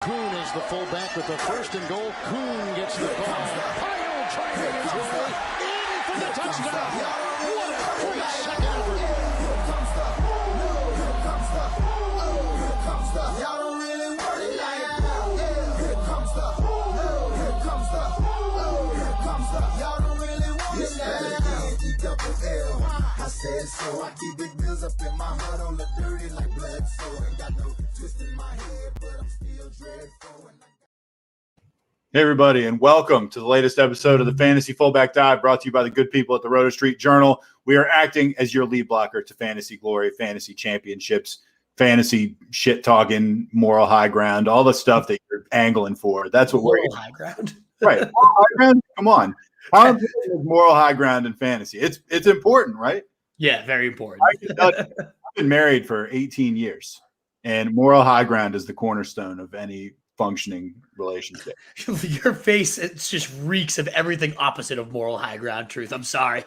Kuhn is the fullback with the first and goal. Kuhn gets the ball. Pile trying his way in for the touchdown. What a great second effort. Here comes the. Y'all don't really want it like that. Here comes the. Y'all don't really want it like that. I said so. I keep big bills up in my heart on the dirty like blood. So ain't got no twist in my head, but I'm still dreadful. Hey, everybody, and welcome to the latest episode of the Fantasy Fullback Dive, brought to you by the good people at the Roto Street Journal. We are acting as your lead blocker to fantasy glory, fantasy championships, fantasy shit-talking, moral high ground, all the stuff that you're angling for. That's what moral high ground. Right. Moral high ground? Come on. How important is moral high ground in fantasy? It's important, right? Yeah, very important. I've been married for 18 years, and moral high ground is the cornerstone of any functioning relationship. Your face, it just reeks of everything opposite of moral high ground truth. I'm sorry.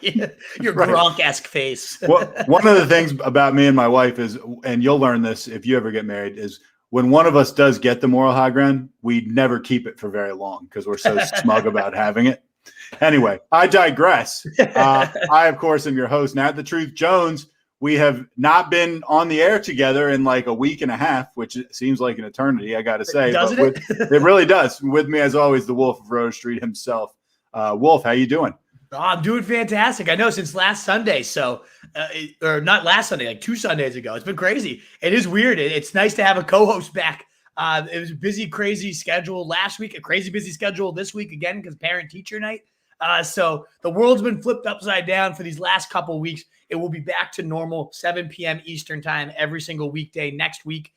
Your Right. Gronk-esque face. Well, one of the things about me and my wife is, and you'll learn this if you ever get married, is when one of us does get the moral high ground, we never keep it for very long because we're so smug about having it. Anyway, I digress. I, of course, am your host, Nat the Truth Jones. We have not been on the air together in like a week and a half, which seems like an eternity, I got to say. Doesn't it? It really does. With me, as always, the Wolf of Roto Street himself. Wolf, how you doing? Oh, I'm doing fantastic. I know since last Sunday, or not last Sunday, like 2 Sundays ago. It's been crazy. It is weird. It's nice to have a co-host back. It was a busy, crazy schedule last week, a crazy busy schedule this week again because parent-teacher night. So the world's been flipped upside down for these last couple weeks. It will be back to normal, 7 p.m. Eastern time every single weekday next week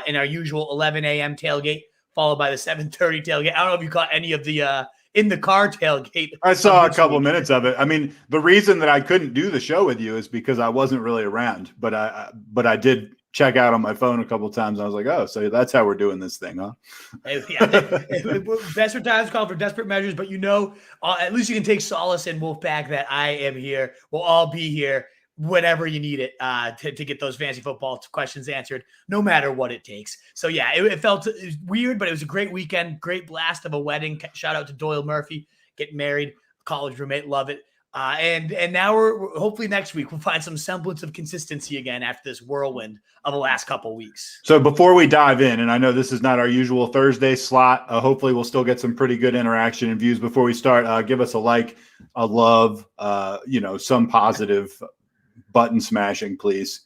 in our usual 11 a.m. tailgate, followed by the 7:30 tailgate. I don't know if you caught any of the in the car tailgate. I saw a couple minutes of it. I mean, the reason that I couldn't do the show with you is because I wasn't really around, but I did check out on my phone a couple of times. I was like, oh, so that's how we're doing this thing, huh? Desperate times call for desperate measures, but at least you can take solace in Wolfpack that I am here. We'll all be here whenever you need it to get those fantasy football questions answered, no matter what it takes. So, yeah, it felt weird, but it was a great weekend, great blast of a wedding. Shout out to Doyle Murphy, getting married, college roommate, love it. And now we're hopefully next week we'll find some semblance of consistency again after this whirlwind of the last couple weeks. So before we dive in, and I know this is not our usual Thursday slot, hopefully we'll still get some pretty good interaction and views before we start. Give us a like, a love, some positive button smashing, please,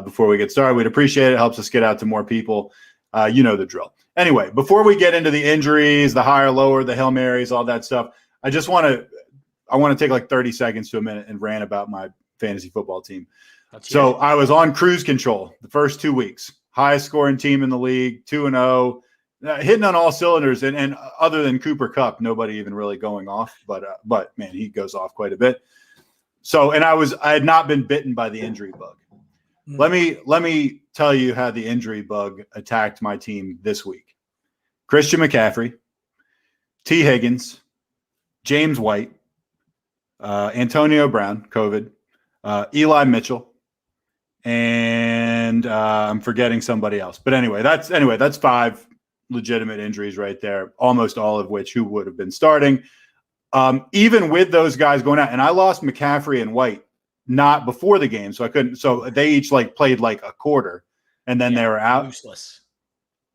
before we get started. We'd appreciate it. It helps us get out to more people. You know the drill. Anyway, before we get into the injuries, the higher, lower, the Hail Marys, all that stuff, I want to take like 30 seconds to a minute and rant about my fantasy football team. So I was on cruise control the first 2 weeks, highest scoring team in the league, 2-0, hitting on all cylinders. And other than Cooper Kupp, nobody even really going off, but man, he goes off quite a bit. So, and I had not been bitten by the injury bug. Let me tell you how the injury bug attacked my team this week. Christian McCaffrey, T. Higgins, James White, Antonio Brown, COVID, Eli Mitchell, and I'm forgetting somebody else. But anyway, that's 5 legitimate injuries right there, almost all of which who would have been starting. Even with those guys going out, and I lost McCaffrey and White not before the game, so I couldn't. So they each played like a quarter, and then they were out. Useless.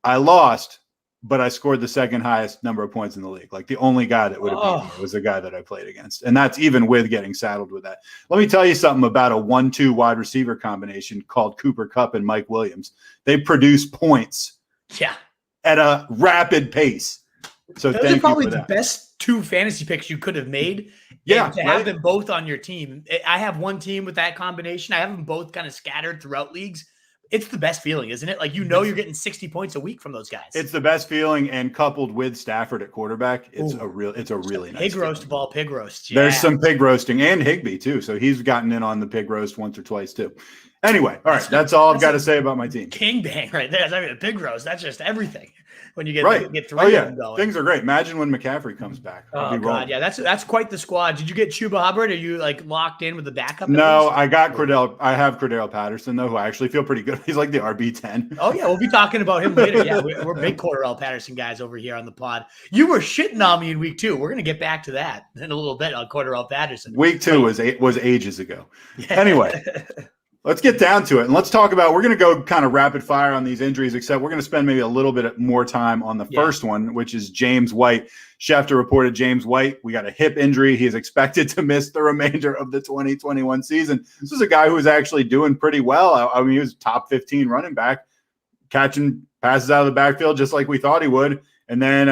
I lost, but I scored the second highest number of points in the league. Like the only guy that would have beaten me was the guy that I played against. And that's even with getting saddled with that. Let me tell you something about a 1-2 wide receiver combination called Cooper Kupp and Mike Williams. They produce points at a rapid pace. So those are probably the best 2 fantasy picks you could have made. Yeah. To have them both on your team. I have one team with that combination. I have them both kind of scattered throughout leagues. It's the best feeling, isn't it? Like, you're getting 60 points a week from those guys. It's the best feeling, and coupled with Stafford at quarterback, it's a really nice pig roast feeling. Ball, pig roast. Yeah. There's some pig roasting, and Higbee too. So he's gotten in on the pig roast once or twice too. Anyway, all right. That's all I've got to say about my team. King bang right there. I mean, a big rose. That's just everything. When you get three of them going. Things are great. Imagine when McCaffrey comes back. Oh God, yeah, that's quite the squad. Did you get Chuba Hubbard? Are you like locked in with the backup? No, I got Cordell. I have Cordell Patterson though, who I actually feel pretty good. He's like the RB10. Oh yeah, we'll be talking about him later. Yeah, we're big Cordell Patterson guys over here on the pod. You were shitting on me in week 2. We're gonna get back to that in a little bit on Cordell Patterson. Week 2 was ages ago. Anyway. Let's get down to it, and let's talk about – we're going to go kind of rapid fire on these injuries, except we're going to spend maybe a little bit more time on the first one, which is James White. Schefter reported James White. We got a hip injury. He is expected to miss the remainder of the 2021 season. This is a guy who is actually doing pretty well. I mean, he was top 15 running back, catching passes out of the backfield just like we thought he would. And then,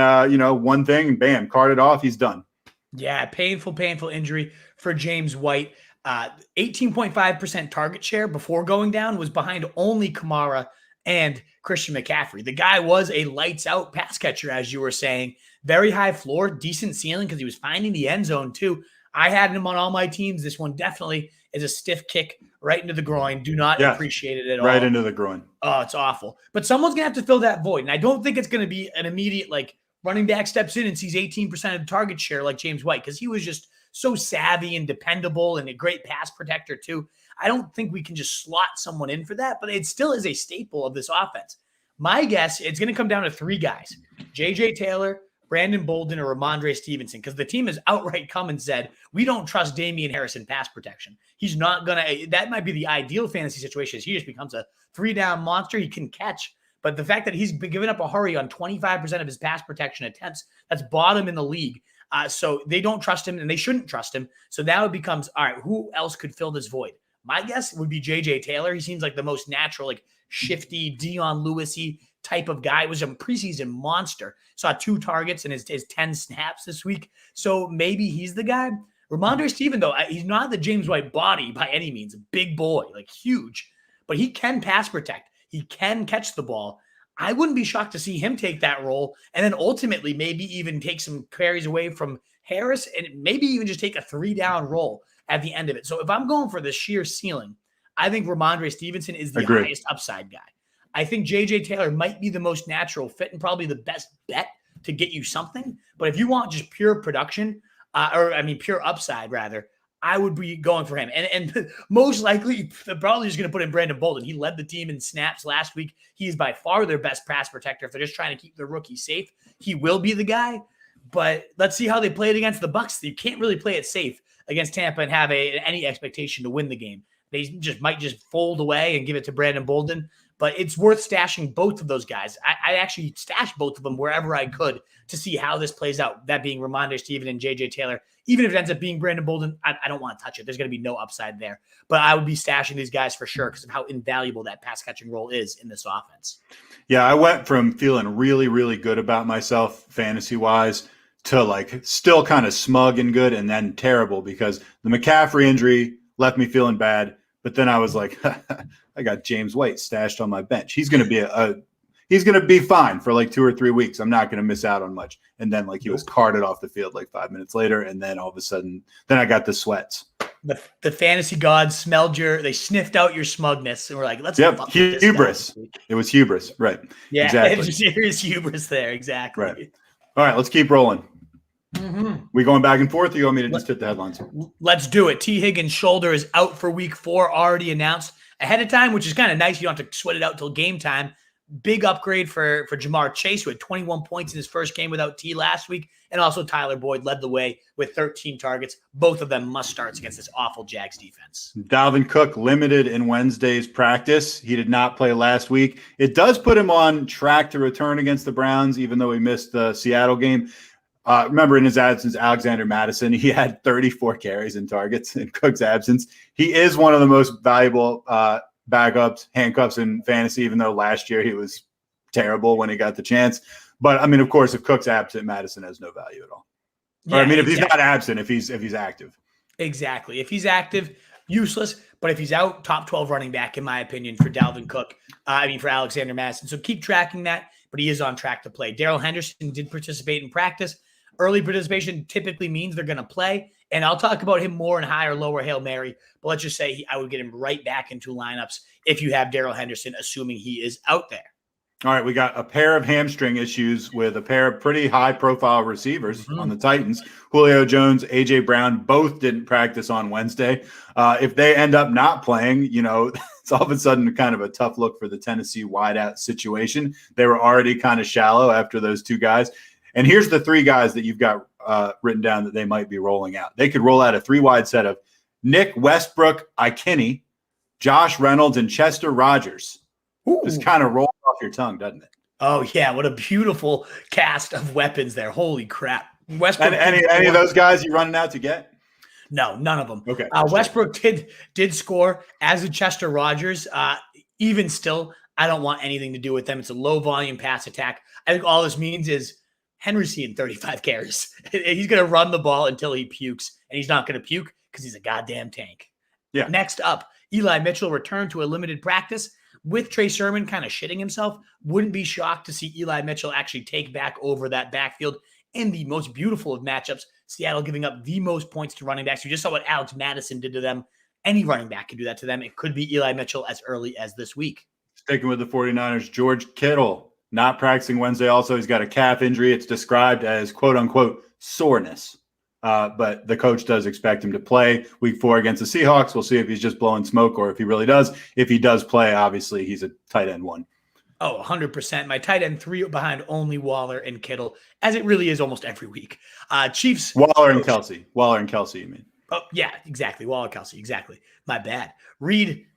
one thing, bam, carted off. He's done. Yeah, painful injury for James White. 18.5% target share before going down was behind only Kamara and Christian McCaffrey. The guy was a lights out pass catcher, as you were saying. Very high floor, decent ceiling because he was finding the end zone too. I had him on all my teams. This one definitely is a stiff kick right into the groin. Do not appreciate it at all. Right into the groin. Oh, it's awful. But someone's going to have to fill that void. And I don't think it's going to be an immediate, running back steps in and sees 18% of target share like James White because he was just so savvy and dependable and a great pass protector too. I don't think we can just slot someone in for that, but it still is a staple of this offense. My guess, it's going to come down to 3 guys, J.J. Taylor, Brandon Bolden, or Ramondre Stevenson, because the team has outright come and said, we don't trust Damian Harris in pass protection. He's not going to – that might be the ideal fantasy situation. He just becomes a 3-down monster. He can catch. But the fact that he's been giving up a hurry on 25% of his pass protection attempts, that's bottom in the league. So they don't trust him and they shouldn't trust him. So now it becomes, all right, who else could fill this void? My guess would be J.J. Taylor. He seems like the most natural, shifty, Dion Lewis-y type of guy. He was a preseason monster. Saw 2 targets in his 10 snaps this week. So maybe he's the guy. Ramondre Stevenson, though, he's not the James White body by any means. A big boy, huge. But he can pass protect. He can catch the ball. I wouldn't be shocked to see him take that role and then ultimately maybe even take some carries away from Harris and maybe even just take a 3-down role at the end of it. So if I'm going for the sheer ceiling, I think Ramondre Stevenson is the highest upside guy. I think J.J. Taylor might be the most natural fit and probably the best bet to get you something. But if you want just pure production, pure upside rather, I would be going for him. And most likely, probably just going to put in Brandon Bolden. He led the team in snaps last week. He is by far their best pass protector. If they're just trying to keep the rookie safe, he will be the guy. But let's see how they play it against the Bucs. You can't really play it safe against Tampa and have any expectation to win the game. They might just fold away and give it to Brandon Bolden. But it's worth stashing both of those guys. I actually stashed both of them wherever I could to see how this plays out, that being Ramondre Stevenson and J.J. Taylor. Even if it ends up being Brandon Bolden, I don't want to touch it. There's going to be no upside there. But I would be stashing these guys for sure because of how invaluable that pass-catching role is in this offense. Yeah, I went from feeling really, really good about myself fantasy-wise to still kind of smug and good and then terrible because the McCaffrey injury left me feeling bad. But then I was like, I got James White stashed on my bench. He's going to be he's going to be fine for 2 or 3 weeks. I'm not going to miss out on much. And then he was carted off the field 5 minutes later. And then all of a sudden, then I got the sweats. The fantasy gods they sniffed out your smugness and were like, let's hubris. It was hubris. Right. Yeah. Exactly. Serious hubris there. Exactly. Right. All right. Let's keep rolling. Mm-hmm. We going back and forth? Or you want me to just hit the headlines? Let's do it. T. Higgins' shoulder is out for week 4, already announced ahead of time, which is kind of nice. You don't have to sweat it out till game time. Big upgrade for Jamar Chase, who had 21 points in his first game without T last week. And also Tyler Boyd led the way with 13 targets. Both of them must starts against this awful Jags defense. Dalvin Cook limited in Wednesday's practice. He did not play last week. It does put him on track to return against the Browns, even though he missed the Seattle game. Remember, in his absence, Alexander Madison, he had 34 carries and targets in Cook's absence. He is one of the most valuable backups, handcuffs in fantasy, even though last year he was terrible when he got the chance. But, of course, if Cook's absent, Madison has no value at all. Yeah, if he's not absent, if he's active. Exactly. If he's active, useless. But if he's out, top 12 running back, in my opinion, for Dalvin Cook. For Alexander Madison. So keep tracking that. But he is on track to play. Daryl Henderson did participate in practice. early participation typically means they're going to play. And I'll talk about him more in high or lower Hail Mary. But let's just say I would get him right back into lineups if you have Daryl Henderson, assuming he is out there. All right, we got a pair of hamstring issues with a pair of pretty high-profile receivers on the Titans. Julio Jones, A.J. Brown both didn't practice on Wednesday. If they end up not playing, it's all of a sudden kind of a tough look for the Tennessee wideout situation. They were already kind of shallow after those two guys. And here's the three guys that you've got written down that they might be rolling out. They could roll out a three-wide set of Nick Westbrook, Ikinnie, Josh Reynolds, and Chester Rogers. Ooh. Just kind of rolls off your tongue, doesn't it? Oh, yeah. What a beautiful cast of weapons there. Holy crap. Westbrook. Any of those guys you running out to get? No, none of them. Okay. Westbrook did score, as did Chester Rogers. Even still, I don't want anything to do with them. It's a low-volume pass attack. I think all this means is Henry's seeing 35 carries. He's going to run the ball until he pukes, and he's not going to puke because he's a goddamn tank. Yeah. Next up, Eli Mitchell returned to a limited practice with Trey Sermon kind of shitting himself. Wouldn't be shocked to see Eli Mitchell actually take back over that backfield in the most beautiful of matchups. Seattle giving up the most points to running backs. You just saw what Alex Madison did to them. Any running back can do that to them. It could be Eli Mitchell as early as this week. Sticking with the 49ers, George Kittle not practicing Wednesday. Also, he's got a calf injury. It's described as quote-unquote soreness. But the coach does expect him to play week 4 against the Seahawks. We'll see if he's just blowing smoke or if he really does. If he does play, obviously he's a tight end 1. Oh, 100%. My tight end 3 behind only Waller and Kittle, as it really is almost every week. Chiefs. Waller and Kelsey. Waller and Kelsey, you mean? Oh, yeah, exactly. Waller, Kelsey, exactly. My bad.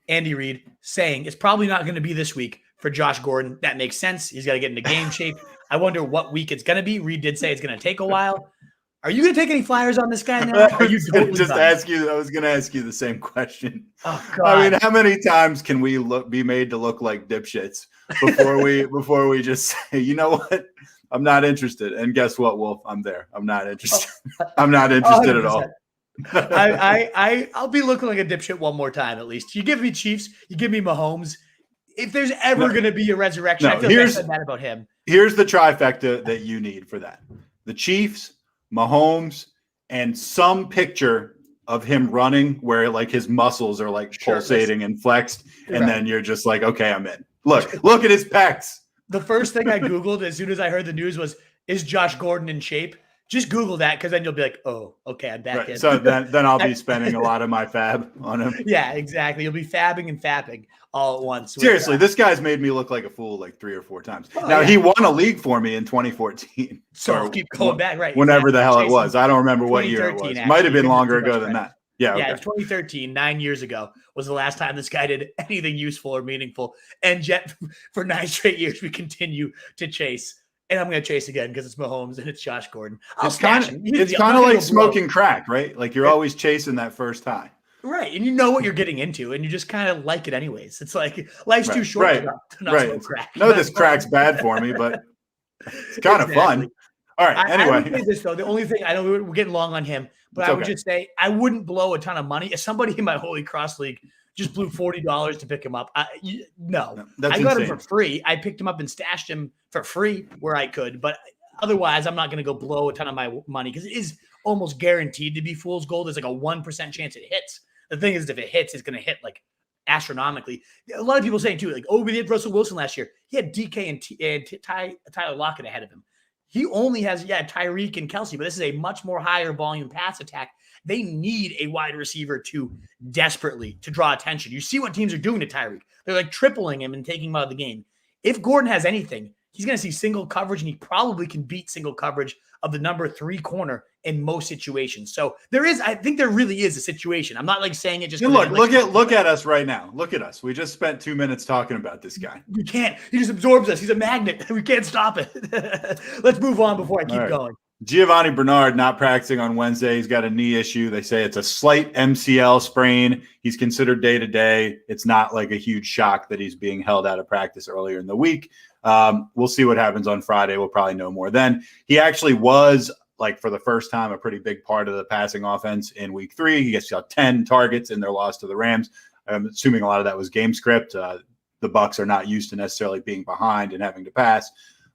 Andy Reid saying it's probably not going to be this week for Josh Gordon. That makes sense. He's got to get into game shape. I wonder what week it's going to be. Reid did say it's going to take a while. Are you going to take any flyers on this guy now? Are you totally I was going to ask you the same question. Oh, God. I mean, how many times can we be made to look like dipshits before we just say, you know what? I'm not interested. And guess what, Wolf? I'm there. I'm not interested. I'm not interested 100%. At all. I'll be looking like a dipshit one more time at least. You give me Chiefs, you give me Mahomes. If there's ever going to be a resurrection, I feel like I said that about him. Here's the trifecta that you need for that: the Chiefs, Mahomes, and some picture of him running where like his muscles are like pulsating and flexed, and then you're just like, okay, I'm in. Look at his pecs. The first thing I Googled as soon as I heard the news was, is Josh Gordon in shape? Just Google that, because then you'll be like, oh, okay, I'm back in. So then I'll be spending a lot of my fab on him. Yeah, exactly. You'll be fabbing and fapping all at once. Seriously, this guy's made me look like a fool like 3 or 4 times. He won a league for me in 2014. So I'll keep going back, right? Whenever the hell it was. I don't remember what year it was. Might have been longer ago than that. Yeah, it was 2013, 9 years ago, was the last time this guy did anything useful or meaningful. And yet, for 9 straight years, we continue to chase. And I'm going to chase again because it's Mahomes and it's Josh Gordon. It's kind of like smoking crack, right? Like you're always chasing that first high. Right. And you know what you're getting into, and you just kind of like it anyways. It's like life's too short to not smoke crack. No, this crack's bad for me, but it's kind of fun. All right. Anyway. I would say this, though. The only thing, I know we're getting long on him, but I would just say I wouldn't blow a ton of money. If somebody in my Holy Cross League just blew $40 to pick him up, no. I got him for free. I picked him up and stashed him for free where I could, but otherwise I'm not going to go blow a ton of my money because it is almost guaranteed to be fool's gold. There's like a 1% chance it hits. The thing is, if it hits, it's going to hit like astronomically. A lot of people saying too, like, oh, we did Russell Wilson last year. He had DK and Tyler Lockett ahead of him. He only has, Tyreek and Kelsey, but this is a much more higher volume pass attack. They need a wide receiver to desperately to draw attention. You see what teams are doing to Tyreek. They're like tripling him and taking him out of the game. If Gordon has anything, he's going to see single coverage, and he probably can beat single coverage of the number 3 corner in most situations. So I think there really is a situation. I'm not like saying it just. Look at us right now. Look at us. We just spent 2 minutes talking about this guy. We can't. He just absorbs us. He's a magnet. We can't stop it. Let's move on before I keep going. Giovanni Bernard not practicing on Wednesday. He's got a knee issue. They say it's a slight MCL sprain. He's considered day-to-day. It's not like a huge shock that he's being held out of practice earlier in the week. We'll see what happens on Friday. We'll probably know more then. He actually was, like, for the first time, a pretty big part of the passing offense in week 3. He got 10 targets in their loss to the Rams. I'm assuming a lot of that was game script. The Bucs are not used to necessarily being behind and having to pass.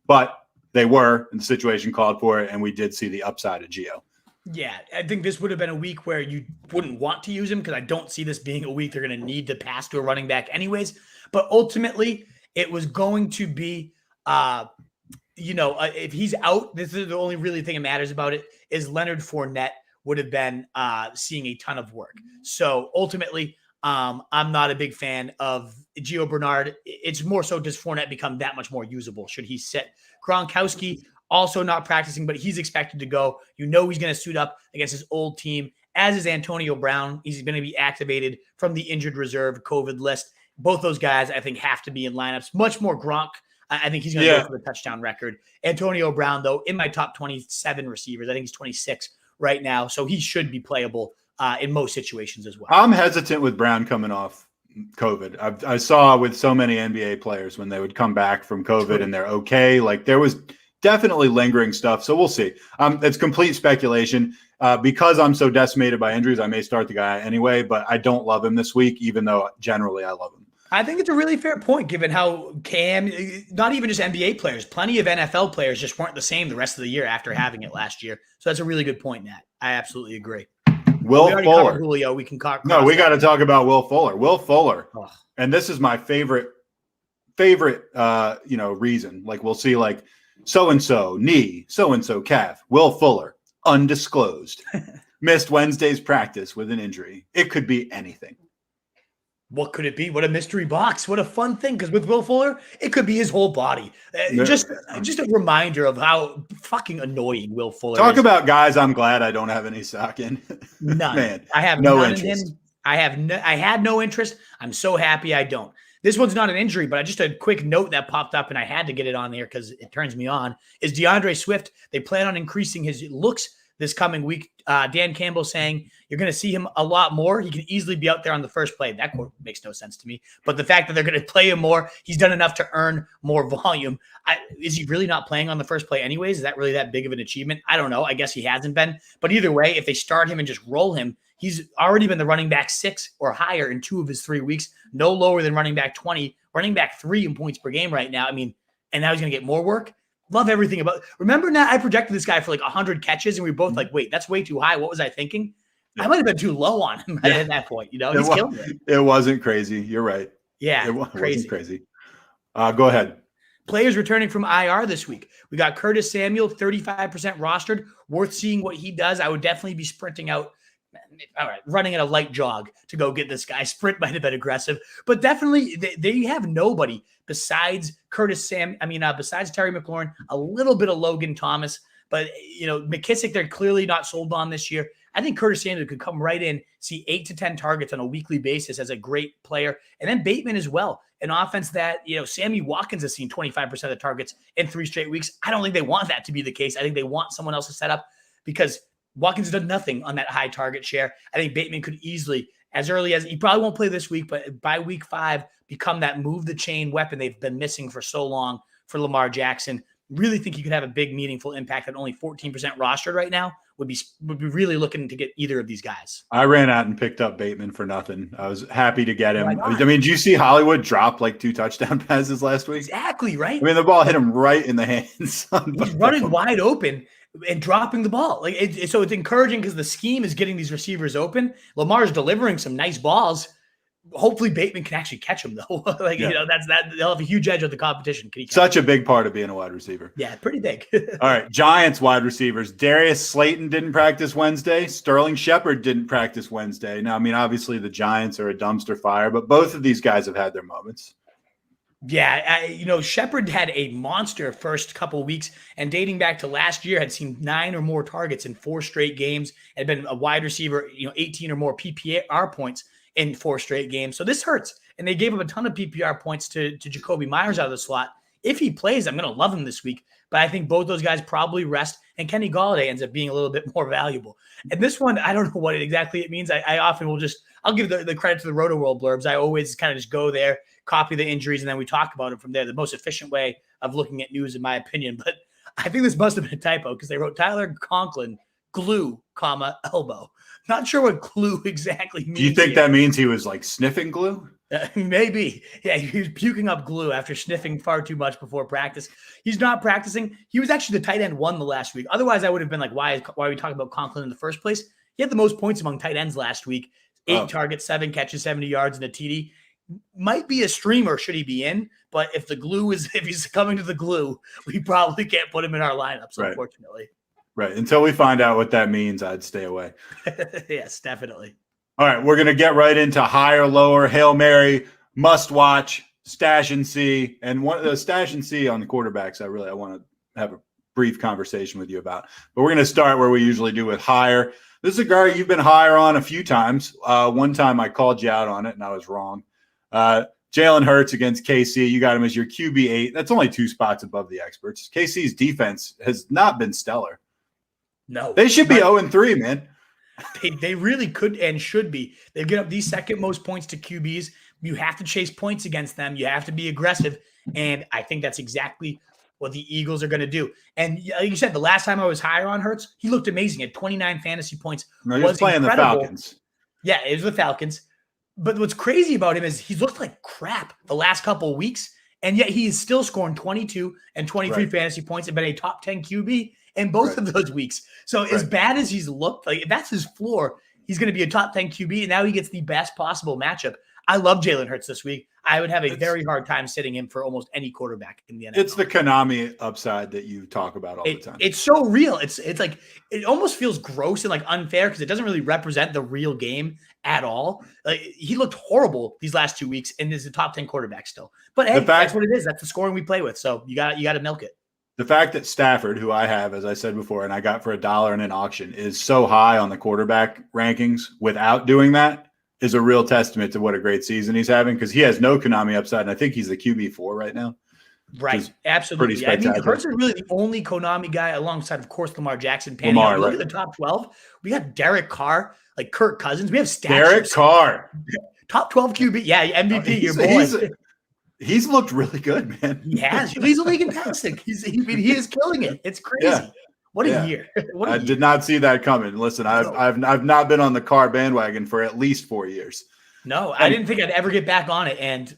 But they were, and the situation called for it, and we did see the upside of Gio. Yeah, I think this would have been a week where you wouldn't want to use him because I don't see this being a week they're going to need to pass to a running back anyways. But ultimately, it was going to be, if he's out, this is the only really thing that matters about it is Leonard Fournette would have been seeing a ton of work. So ultimately, I'm not a big fan of Gio Bernard. It's more so does Fournette become that much more usable? Should he sit? Gronkowski also not practicing, but he's expected to go. He's going to suit up against his old team, as is Antonio Brown. He's going to be activated from the injured reserve COVID list. Both those guys, I think, have to be in lineups. Much more Gronk. I think he's going to go for the touchdown record. Antonio Brown, though, in my top 27 receivers, I think he's 26 right now, so he should be playable in most situations as well. I'm hesitant with Brown coming off COVID. I saw with so many NBA players when they would come back from COVID and they're okay. Like there was definitely lingering stuff. So we'll see. It's complete speculation. Because I'm so decimated by injuries, I may start the guy anyway, but I don't love him this week, even though generally I love him. I think it's a really fair point, given how Cam, not even just NBA players, plenty of NFL players just weren't the same the rest of the year after having it last year. So that's a really good point, Nat. I absolutely agree. Will Fuller. Julio, we can No, we got to talk about Will Fuller. Will Fuller. Oh. And this is my favorite reason. Like we'll see like so-and-so knee, so-and-so calf. Will Fuller, undisclosed. Missed Wednesday's practice with an injury. It could be anything. What could it be? What a mystery box. What a fun thing. Because with Will Fuller, it could be his whole body. Just a reminder of how fucking annoying Will Fuller Talk is. about guys I'm glad I don't have any stock in. None. Man, I have no none interest. in him. I had no interest. I'm so happy I don't. This one's not an injury, but just a quick note that popped up, and I had to get it on there because it turns me on, is DeAndre Swift. They plan on increasing his looks this coming week. Dan Campbell saying you're going to see him a lot more. He can easily be out there on the first play. That quote makes no sense to me. But the fact that they're going to play him more, he's done enough to earn more volume. Is he really not playing on the first play anyways? Is that really that big of an achievement? I don't know. I guess he hasn't been. But either way, if they start him and just roll him, he's already been the running back 6 or higher in 2 of his 3 weeks, no lower than running back 20, running back 3 in points per game right now. I mean, and now he's going to get more work. Love everything about it. Remember now I projected this guy for like 100 catches and we were both like, wait, that's way too high. What was I thinking? I might have been too low on him at that point. He's killing it. It wasn't crazy. You're right. Yeah, it wasn't crazy. Go ahead. Players returning from IR this week. We got Curtis Samuel, 35% rostered. Worth seeing what he does. I would definitely be sprinting out. All right, running at a light jog to go get this guy. Sprint might have been aggressive, but definitely they have nobody besides besides Terry McLaurin, a little bit of Logan Thomas, but McKissick, they're clearly not sold on this year. I think Curtis Samuel could come right in, see 8 to 10 targets on a weekly basis as a great player. And then Bateman as well, an offense that, Sammy Watkins has seen 25% of the targets in 3 straight weeks. I don't think they want that to be the case. I think they want someone else to set up because Watkins has done nothing on that high target share. I think Bateman could easily, as early as he probably won't play this week, but by week 5, become that move the chain weapon they've been missing for so long for Lamar Jackson. Really think he could have a big, meaningful impact at only 14% rostered right now. Would be really looking to get either of these guys. I ran out and picked up Bateman for nothing. I was happy to get him. I mean, did you see Hollywood drop like 2 touchdown passes last week? Exactly, right? I mean, the ball hit him right in the hands. He's running wide open and dropping the ball. So it's encouraging because the scheme is getting these receivers open. Lamar's delivering some nice balls. Hopefully Bateman can actually catch him though. That's that. They'll have a huge edge of the competition. Such a big part of being a wide receiver. Yeah, pretty big. All right, Giants wide receivers. Darius Slayton didn't practice Wednesday. Sterling Shepard didn't practice Wednesday. Now, I mean, obviously the Giants are a dumpster fire, but both of these guys have had their moments. Yeah, Shepard had a monster first couple of weeks, and dating back to last year, had seen 9 or more targets in 4 straight games, had been a wide receiver, 18 or more PPR points in 4 straight games. So this hurts. And they gave up a ton of PPR points to Jacoby Myers out of the slot. If he plays, I'm going to love him this week. But I think both those guys probably rest, and Kenny Golladay ends up being a little bit more valuable. And this one, I don't know what exactly it means. I often will I'll give the credit to the Roto World blurbs. I always kind of just go there, copy the injuries, and then we talk about it from there. The most efficient way of looking at news, in my opinion. But I think this must have been a typo because they wrote Tyler Conklin, glue, elbow. Not sure what glue exactly means. Do you think that means he was like sniffing glue? Maybe. Yeah, he was puking up glue after sniffing far too much before practice. He's not practicing. He was actually the tight end one the last week. Otherwise, I would have been like, why are we talking about Conklin in the first place? He had the most points among tight ends last week. 8 targets, 7 catches, 70 yards, and a TD. Might be a streamer should he be in, but if he's coming to the glue, we probably can't put him in our lineups, right. Unfortunately. Right. Until we find out what that means, I'd stay away. Yes, definitely. All right, we're going to get right into higher, lower, Hail Mary, must watch, stash and see. And one of the stash and see on the quarterbacks, I want to have a brief conversation with you about. But we're going to start where we usually do with higher. This is a guy you've been higher on a few times. One time I called you out on it and I was wrong. Jalen Hurts against KC. You got him as your QB8. That's only 2 spots above the experts. KC's defense has not been stellar. No. They should be 0-3, man. They really could and should be. They get up the second most points to QBs. You have to chase points against them. You have to be aggressive. And I think that's exactly what the Eagles are going to do. And like you said, the last time I was higher on Hurts, he looked amazing at 29 fantasy points. No, he was playing incredible. The Falcons. Yeah, it was the Falcons. But what's crazy about him is he's looked like crap the last couple of weeks. And yet he is still scoring 22 and 23 fantasy points and been a top 10 QB in both of those weeks. So as bad as he's looked, like if that's his floor, he's going to be a top 10 QB, and now he gets the best possible matchup. I love Jalen Hurts this week. I would have a very hard time sitting him for almost any quarterback in the NFL. It's the Konami upside that you talk about all the time. It's so real. It's like it almost feels gross and like unfair because it doesn't really represent the real game at all. Like he looked horrible these last 2 weeks and is a top 10 quarterback still. But hey, that's what it is. That's the scoring we play with. So you got to milk it. The fact that Stafford, who I have, as I said before, and I got for $1 in an auction, is so high on the quarterback rankings without doing that is a real testament to what a great season he's having because he has no Konami upside, and I think he's the QB4 right now. Right, absolutely. I mean, Hurts is really the only Konami guy alongside, of course, Lamar Jackson. Look at the top 12. We got Derek Carr, like Kirk Cousins. We have stats. Derek Carr. Top 12 QB. Yeah, MVP, your boy. He's looked really good, man. He has. He's a league in passing. He is killing it. It's crazy. Yeah. What a year. I did not see that coming. Listen, I've not been on the Carr bandwagon for at least 4 years. No, I didn't think I'd ever get back on it. And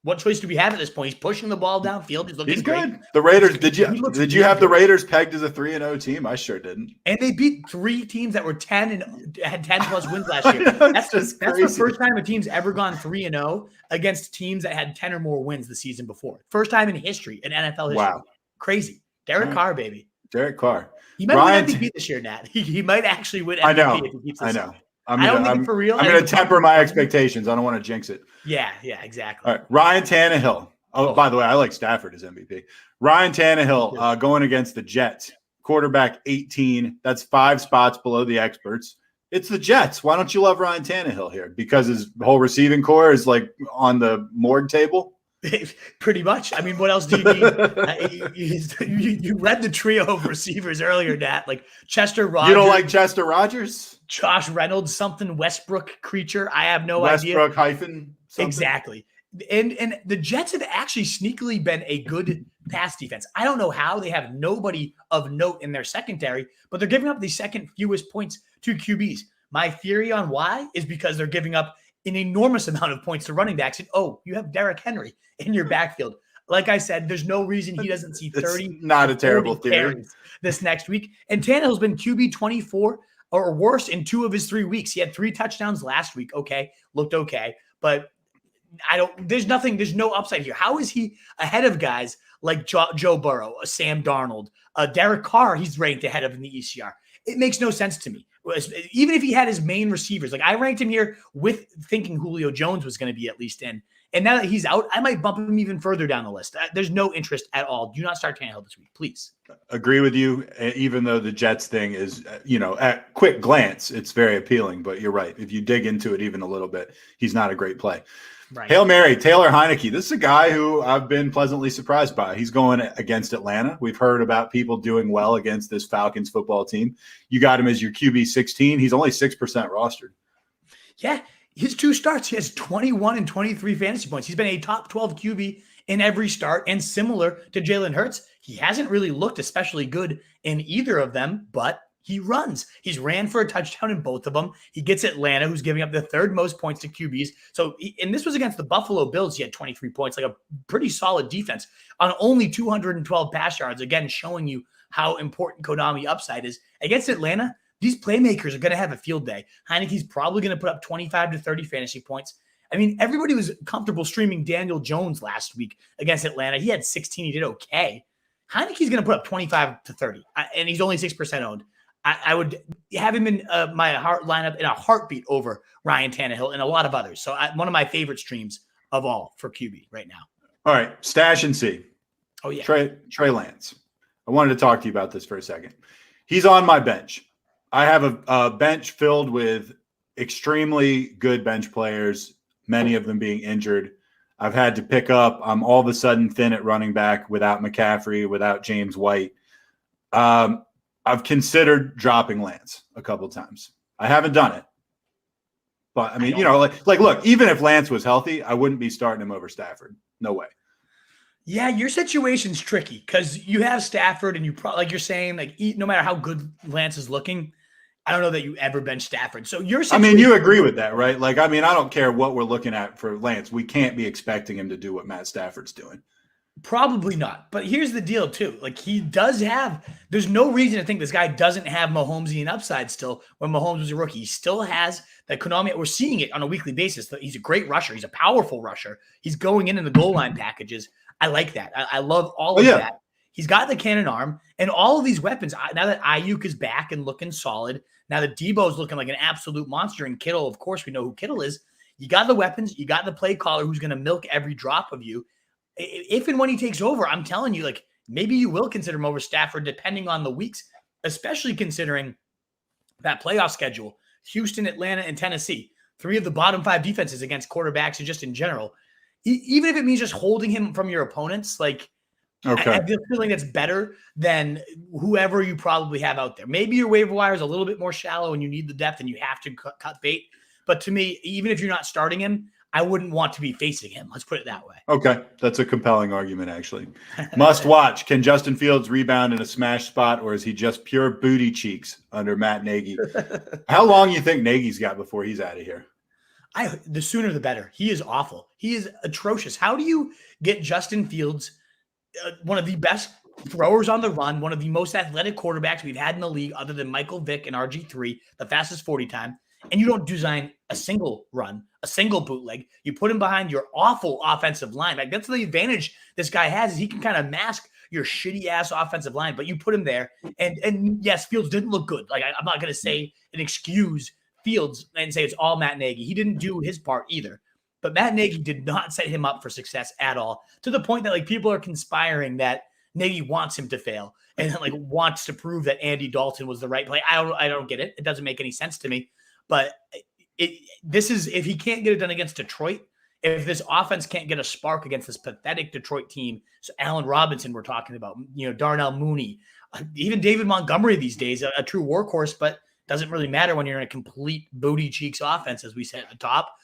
what choice do we have at this point? He's pushing the ball downfield. He's looking great. Good. The Raiders, did you have the Raiders pegged as a 3-0 team? I sure didn't. And they beat 3 teams that were 10 and had 10 plus wins last year. That's the first time a team's ever gone 3-0 against teams that had 10 or more wins the season before. First time in history, in NFL history. Wow. Crazy. Derek Carr, baby. Derek Carr. He might win MVP this year, Nat. He might actually win MVP if he keeps this up. I'm going to temper my expectations. I don't want to jinx it. Yeah, exactly. All right, Ryan Tannehill. Oh, by the way, I like Stafford as MVP. Ryan Tannehill going against the Jets. Quarterback 18. That's 5 spots below the experts. It's the Jets. Why don't you love Ryan Tannehill here? Because his whole receiving core is like on the morgue table? Pretty much. I mean, what else do you need? You read the trio of receivers earlier, Nat. Like Chester Rogers. You don't like Chester Rogers? Josh Reynolds, something Westbrook creature. I have no idea. Westbrook hyphen something. Exactly. And the Jets have actually sneakily been a good pass defense. I don't know how they have nobody of note in their secondary, but they're giving up the second fewest points to QBs. My theory on why is because they're giving up an enormous amount of points to running backs. And you have Derrick Henry in your backfield. Like I said, there's no reason he doesn't see 30. Not a terrible theory this next week. And Tannehill's been QB 24 or worse in 2 of his 3 weeks. He had 3 touchdowns last week. Okay. Looked okay. But there's no upside here. How is he ahead of guys like Joe Burrow, Sam Darnold, Derek Carr? He's ranked ahead of in the ECR. It makes no sense to me. Even if he had his main receivers, like I ranked him here with thinking Julio Jones was going to be at least in. And now that he's out, I might bump him even further down the list. There's no interest at all. Do not start Tannehill this week, please. Agree with you, even though the Jets thing is, at quick glance, it's very appealing. But you're right. If you dig into it even a little bit, he's not a great play. Right. Hail Mary, Taylor Heineke. This is a guy who I've been pleasantly surprised by. He's going against Atlanta. We've heard about people doing well against this Falcons football team. You got him as your QB 16. He's only 6% rostered. Yeah, his 2 starts, he has 21 and 23 fantasy points. He's been a top 12 QB in every start, and similar to Jalen Hurts, he hasn't really looked especially good in either of them, but He runs. He's ran for a touchdown in both of them. He gets Atlanta, who's giving up the third most points to QBs. So, and this was against the Buffalo Bills. He had 23 points, like a pretty solid defense on only 212 pass yards. Again, showing you how important Konami upside is. Against Atlanta, these playmakers are going to have a field day. Heineke's probably going to put up 25 to 30 fantasy points. I mean, everybody was comfortable streaming Daniel Jones last week against Atlanta. He had 16. He did okay. Heineke's going to put up 25 to 30, and he's only 6% owned. I would have him in my heart lineup in a heartbeat over Ryan Tannehill and a lot of others. So one of my favorite streams of all for QB right now. All right, stash and see. Oh, yeah. Trey Lance. I wanted to talk to you about this for a second. He's on my bench. I have a bench filled with extremely good bench players, many of them being injured. I've had to pick up. I'm all of a sudden thin at running back without McCaffrey, without James White. I've considered dropping Lance a couple times. I haven't done it. But, I mean, look, even if Lance was healthy, I wouldn't be starting him over Stafford. No way. Yeah, your situation's tricky because you have Stafford and you like you're saying, like, no matter how good Lance is looking, I don't know that you ever bench Stafford. So your situation, I mean, you agree with that, right? Like, I mean, I don't care what we're looking at for Lance. We can't be expecting him to do what Matt Stafford's doing. Probably not. But here's the deal, too. Like, he does have – there's no reason to think this guy doesn't have Mahomesian upside still when Mahomes was a rookie. He still has that Konami – we're seeing it on a weekly basis. He's a great rusher. He's a powerful rusher. He's going in the goal line packages. I like that. I love all of that. He's got the cannon arm and all of these weapons. Now that Ayuk is back and looking solid, now that Debo's looking like an absolute monster, and Kittle, of course, we know who Kittle is. You got the weapons. You got the play caller who's going to milk every drop of you. If and when he takes over, I'm telling you, like, maybe you will consider him over Stafford depending on the weeks, especially considering that playoff schedule. Houston, Atlanta, and Tennessee, 3 of the bottom 5 defenses against quarterbacks and just in general. Even if it means just holding him from your opponents, like, okay. I have this feeling that's better than whoever you probably have out there. Maybe your waiver wire is a little bit more shallow and you need the depth and you have to cut bait. But to me, even if you're not starting him, I wouldn't want to be facing him. Let's put it that way. Okay. That's a compelling argument, actually. Must watch. Can Justin Fields rebound in a smash spot, or is he just pure booty cheeks under Matt Nagy? How long do you think Nagy's got before he's out of here? The sooner the better. He is awful. He is atrocious. How do you get Justin Fields, one of the best throwers on the run, one of the most athletic quarterbacks we've had in the league other than Michael Vick and RG3, the fastest 40 time, and you don't design a single run, a single bootleg? You put him behind your awful offensive line. Like, that's the advantage this guy has, is he can kind of mask your shitty-ass offensive line, but you put him there. And yes, Fields didn't look good. Like, I'm not going to say and excuse Fields and say it's all Matt Nagy. He didn't do his part either. But Matt Nagy did not set him up for success at all, to the point that, like, people are conspiring that Nagy wants him to fail and, like, wants to prove that Andy Dalton was the right play. I don't get it. It doesn't make any sense to me. But this is, if he can't get it done against Detroit, if this offense can't get a spark against this pathetic Detroit team, so Allen Robinson we're talking about, Darnell Mooney, even David Montgomery these days, a true workhorse, but doesn't really matter when you're in a complete booty cheeks offense, as we said at the top.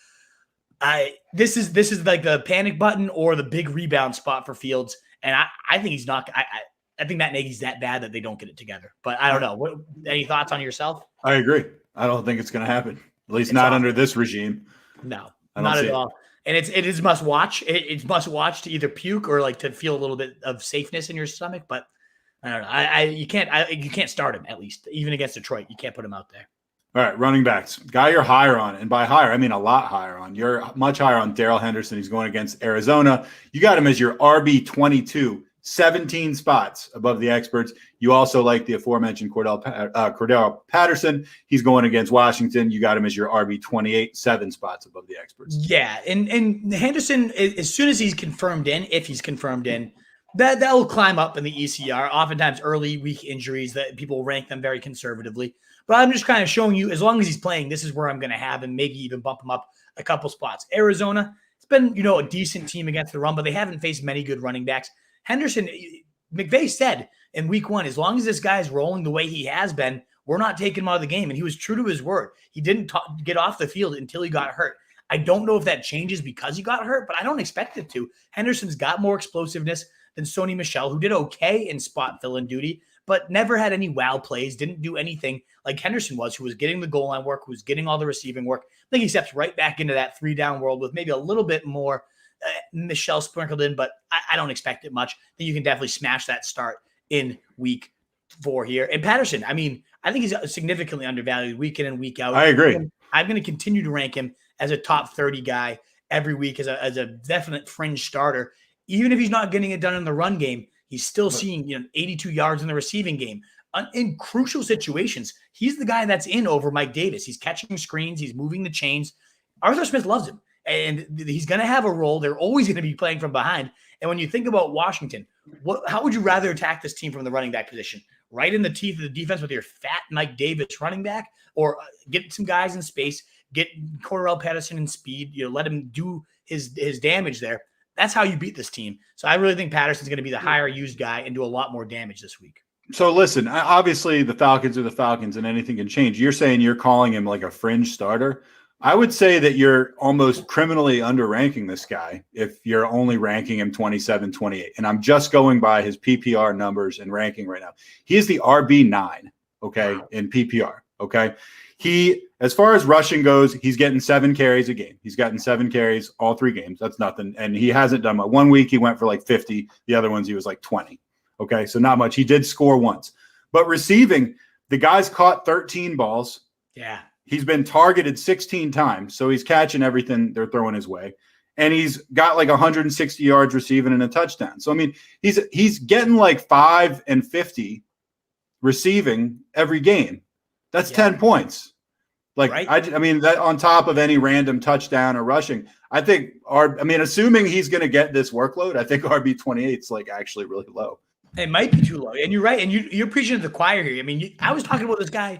This is like the panic button or the big rebound spot for Fields, and I think he's not. I think Matt Nagy's that bad that they don't get it together. But I don't know. Any thoughts on yourself? I agree. I don't think it's going to happen. At least not under this regime. No, not at all. And it is must watch. It's must watch to either puke or, like, to feel a little bit of safeness in your stomach. But I don't know. You can't start him, at least, even against Detroit. You can't put him out there. All right, running backs. Guy you're higher on, and by higher, I mean a lot higher on. You're much higher on Daryl Henderson. He's going against Arizona. You got him as your RB22, 17 spots above the experts. You also like the aforementioned Cordell Patterson. He's going against Washington. You got him as your RB28, 7 spots above the experts. Yeah, and Henderson, as soon as he's confirmed in, if he's confirmed in, that'll climb up in the ECR. Oftentimes early week injuries that people rank them very conservatively. But I'm just kind of showing you, as long as he's playing, this is where I'm going to have him, maybe even bump him up a couple spots. Arizona, it's been, a decent team against the run, but they haven't faced many good running backs. Henderson, McVay said in week 1, as long as this guy's rolling the way he has been, we're not taking him out of the game. And he was true to his word. He didn't get off the field until he got hurt. I don't know if that changes because he got hurt, but I don't expect it to. Henderson's got more explosiveness than Sony Michel, who did okay in spot fill-in duty, but never had any wow plays, didn't do anything like Henderson was, who was getting the goal line work, who was getting all the receiving work. I think he steps right back into that 3-down world with maybe a little bit more Michelle sprinkled in, but I don't expect it much. I think you can definitely smash that start in week 4 here. And Patterson, I mean, I think he's significantly undervalued week in and week out. I agree. I'm going to continue to rank him as a top 30 guy every week as a definite fringe starter. Even if he's not getting it done in the run game, he's still seeing 82 yards in the receiving game. In crucial situations, he's the guy that's in over Mike Davis. He's catching screens. He's moving the chains. Arthur Smith loves him, and he's going to have a role. They're always going to be playing from behind. And when you think about Washington, how would you rather attack this team from the running back position? Right in the teeth of the defense with your fat Mike Davis running back, or get some guys in space, get Cordarrelle Patterson in speed, let him do his damage there. That's how you beat this team. So I really think Patterson's going to be the higher used guy and do a lot more damage this week. So listen, obviously the Falcons are the Falcons and anything can change. You're saying you're calling him like a fringe starter. I would say that you're almost criminally underranking this guy if you're only ranking him 27, 28. And I'm just going by his PPR numbers and ranking right now. He is the RB9, okay, in PPR, okay? He, as far as rushing goes, he's getting 7 carries a game. He's gotten 7 carries all 3 games. That's nothing. And he hasn't done much. One week he went for like 50. The other ones he was like 20. Okay, so not much. He did score once. But receiving, the guy's caught 13 balls. Yeah. He's been targeted 16 times, so he's catching everything they're throwing his way. And he's got like 160 yards receiving and a touchdown. So, I mean, he's getting like 5 and 50 receiving every game. That's 10 points. Like, right? I mean, that on top of any random touchdown or rushing, I think assuming he's going to get this workload, I think RB28 is like actually really low. It might be too low. And you're right. And you're preaching to the choir here. I mean, I was talking about this guy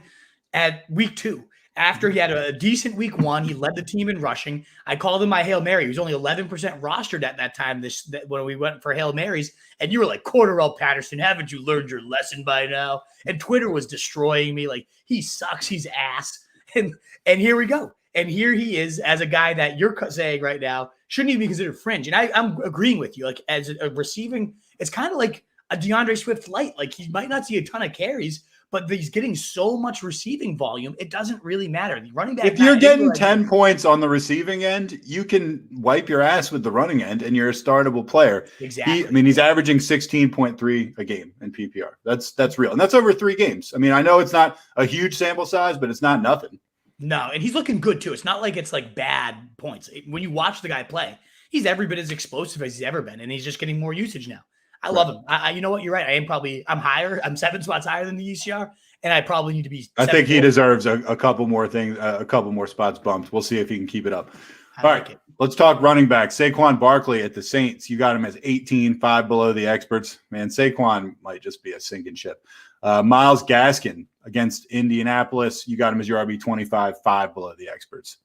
at week 2. After he had a decent week 1, he led the team in rushing. I called him my Hail Mary. He was only 11% rostered at that time when we went for Hail Marys. And you were like, Cordarrelle Patterson, haven't you learned your lesson by now? And Twitter was destroying me. Like, he sucks. He's ass. And here we go. And here he is as a guy that you're saying right now shouldn't even be considered fringe. And I'm agreeing with you. Like, as a receiving, it's kind of like a Deandre Swift light. Like, he might not see a ton of carries, but he's getting so much receiving volume, it doesn't really matter. The running back, if you're getting 10 points on the receiving end, you can wipe your ass with the running end, and you're a startable player. Exactly. He's averaging 16.3 a game in PPR. That's real, and that's over 3 games. I mean, I know it's not a huge sample size, but it's not nothing. No, and he's looking good too. It's not like it's like bad points. When you watch the guy play, he's every bit as explosive as he's ever been, and he's just getting more usage now. I love him. You know what? You're right. I'm higher. I'm 7 spots higher than the ECR, and I probably need to be. I think he deserves a couple more things, a couple more spots bumped. We'll see if he can keep it up. All right, let's talk running back. Saquon Barkley at the Saints. You got him as 18, 5 below the experts. Man, Saquon might just be a sinking ship. Myles Gaskin against Indianapolis. You got him as your RB 25, 5 below the experts.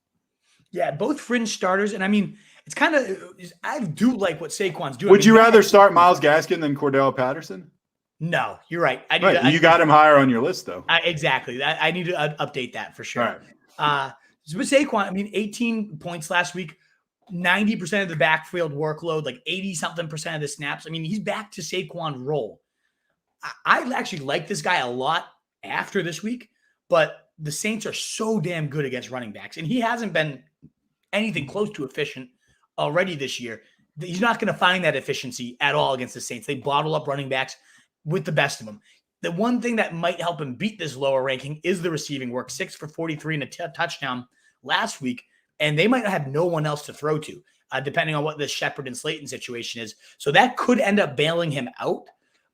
Yeah, both fringe starters, and I mean, it's kind of – I do like what Saquon's doing. Would you rather start Myles Gaskin than Cordell Patterson? No, you're right. You got him higher on your list, though. Exactly. I need to update that for sure. All right. With Saquon, I mean, 18 points last week, 90% of the backfield workload, like 80-something% of the snaps. I mean, he's back to Saquon role. I actually like this guy a lot after this week, but the Saints are so damn good against running backs, and he hasn't been anything close to efficient already this year. He's not going to find that efficiency at all against the Saints. They bottle up running backs with the best of them. The one thing that might help him beat this lower ranking is the receiving work. 6 for 43 and a touchdown last week, and they might not have no one else to throw to, depending on what the Shepard and Slayton situation is. So that could end up bailing him out,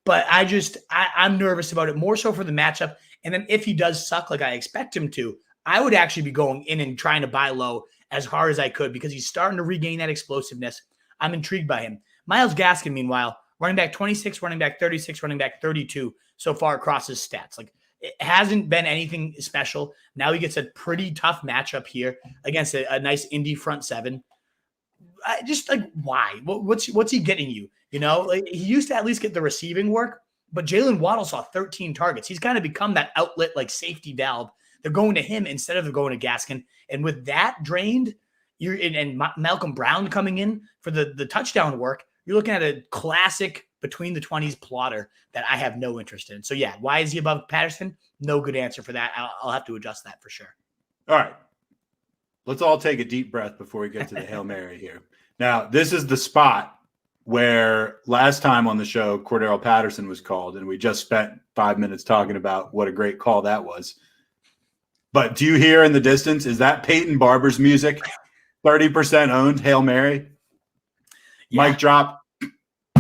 but I'm nervous about it, more so for the matchup. And then if he does suck like I expect him to, I would actually be going in and trying to buy low as hard as I could because he's starting to regain that explosiveness. I'm intrigued by him. Myles Gaskin, meanwhile, running back 26, running back 36, running back 32 so far across his stats. Like, it hasn't been anything special. Now he gets a pretty tough matchup here against a nice Indy front 7. Just like, why? What's he getting you? You know, like, he used to at least get the receiving work, but Jalen Waddle saw 13 targets. He's kind of become that outlet, like safety valve. They're going to him instead of going to Gaskin. And with that drained, and Malcolm Brown coming in for the touchdown work, you're looking at a classic between the 20s plotter that I have no interest in. So yeah, why is he above Patterson? No good answer for that. I'll have to adjust that for sure. All right. Let's all take a deep breath before we get to the Hail Mary here. Now, this is the spot where last time on the show, Cordero Patterson was called, and we just spent 5 minutes talking about what a great call that was. But do you hear in the distance, is that Peyton Barber's music? 30% owned, Hail Mary. Yeah. Mic drop.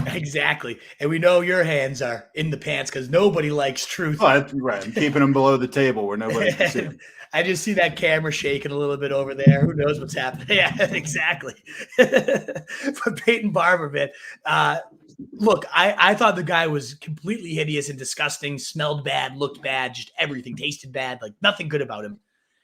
Exactly. And we know your hands are in the pants because nobody likes truth. Oh, that's right. I'm keeping them below the table where nobody can see them. I just see that camera shaking a little bit over there. Who knows what's happening? Yeah, exactly. For Peyton Barber, man. Look, I thought the guy was completely hideous and disgusting, smelled bad, looked bad, just everything, tasted bad, like nothing good about him.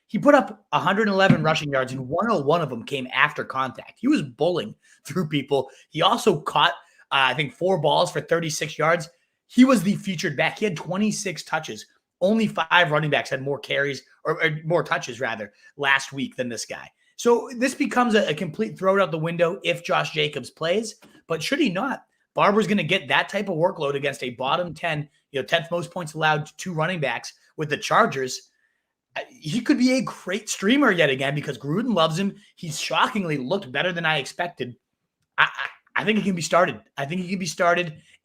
He put up 111 rushing yards, and 101 of them came after contact. He was bowling through people. He also caught, I think, 4 balls for 36 yards. He was the featured back. He had 26 touches. Only 5 running backs had more carries or more touches, rather, last week than this guy. So this becomes a complete throw out the window if Josh Jacobs plays. But should he not, Barber's going to get that type of workload against a bottom 10, 10th most points allowed to 2 running backs with the Chargers. He could be a great streamer yet again because Gruden loves him. He's shockingly looked better than I expected. I think he can be started.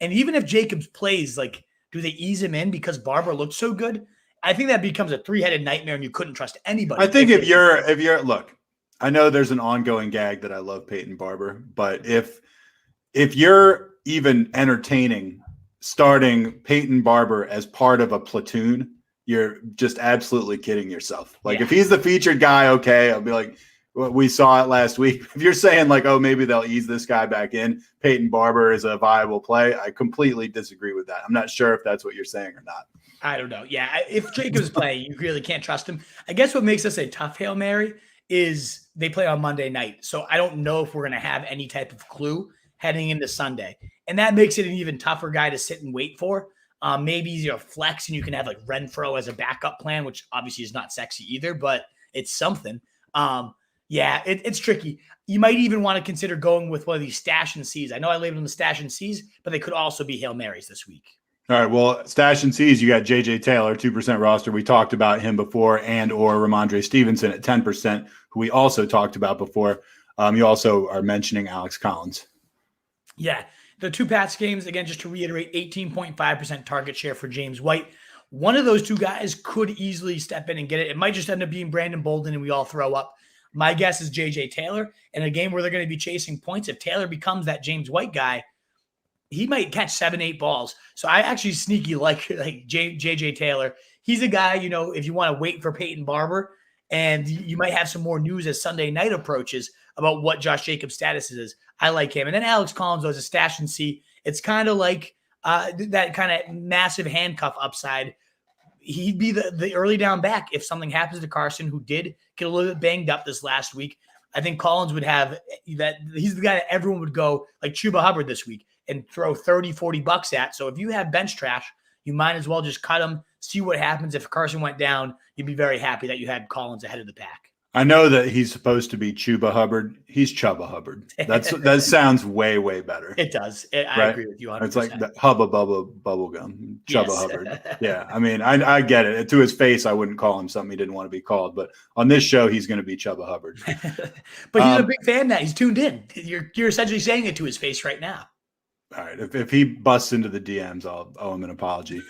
And even if Jacobs plays, like, do they ease him in because Barber looked so good? I think that becomes a 3-headed nightmare and you couldn't trust anybody. I think if you're look, I know there's an ongoing gag that I love Peyton Barber, but if you're even entertaining starting Peyton Barber as part of a platoon, you're just absolutely kidding yourself. Like, if he's the featured guy, okay, I'll be like, well, we saw it last week. If you're saying like, oh, maybe they'll ease this guy back in, Peyton Barber is a viable play, I completely disagree with that. I'm not sure if that's what you're saying or not. I don't know. Yeah, if Jacobs playing, you really can't trust him. I guess what makes this a tough Hail Mary is they play on Monday night. So I don't know if we're going to have any type of clue heading into Sunday. And that makes it an even tougher guy to sit and wait for. Maybe flex and you can have like Renfro as a backup plan, which obviously is not sexy either, but it's something. It's tricky. You might even want to consider going with one of these stash and C's. I know I labeled them stash and C's, but they could also be Hail Marys this week. All right. Well, stash and C's, you got JJ Taylor, 2% roster. We talked about him before, and or Ramondre Stevenson at 10%, who we also talked about before. You also are mentioning Alex Collins. Yeah. The 2 Pats games, again, just to reiterate, 18.5% target share for James White. One of those 2 guys could easily step in and get it. It might just end up being Brandon Bolden and we all throw up. My guess is J.J. Taylor. In a game where they're going to be chasing points, if Taylor becomes that James White guy, he might catch 7-8 balls. So I actually sneaky like J.J. Taylor. He's a guy, if you want to wait for Peyton Barber, and you might have some more news as Sunday night approaches about what Josh Jacobs' status is. I like him. And then Alex Collins was a stash and see. It's kind of like that kind of massive handcuff upside. He'd be the early down back if something happens to Carson, who did get a little bit banged up this last week. I think Collins would have that. He's the guy that everyone would go like Chuba Hubbard this week and throw $30-$40 at. So if you have bench trash, you might as well just cut him, see what happens. If Carson went down, you'd be very happy that you had Collins ahead of the pack. I know that he's supposed to be Chuba Hubbard. He's Chubba Hubbard. That sounds way, way better. It does. I agree with you 100%. It's like the Hubba Bubba Bubblegum. Chubba Hubbard. Yeah, I mean, I get it. To his face, I wouldn't call him something he didn't want to be called. But on this show, he's going to be Chubba Hubbard. But he's a big fan now. He's tuned in. You're essentially saying it to his face right now. All right. If he busts into the DMs, I'll owe him an apology.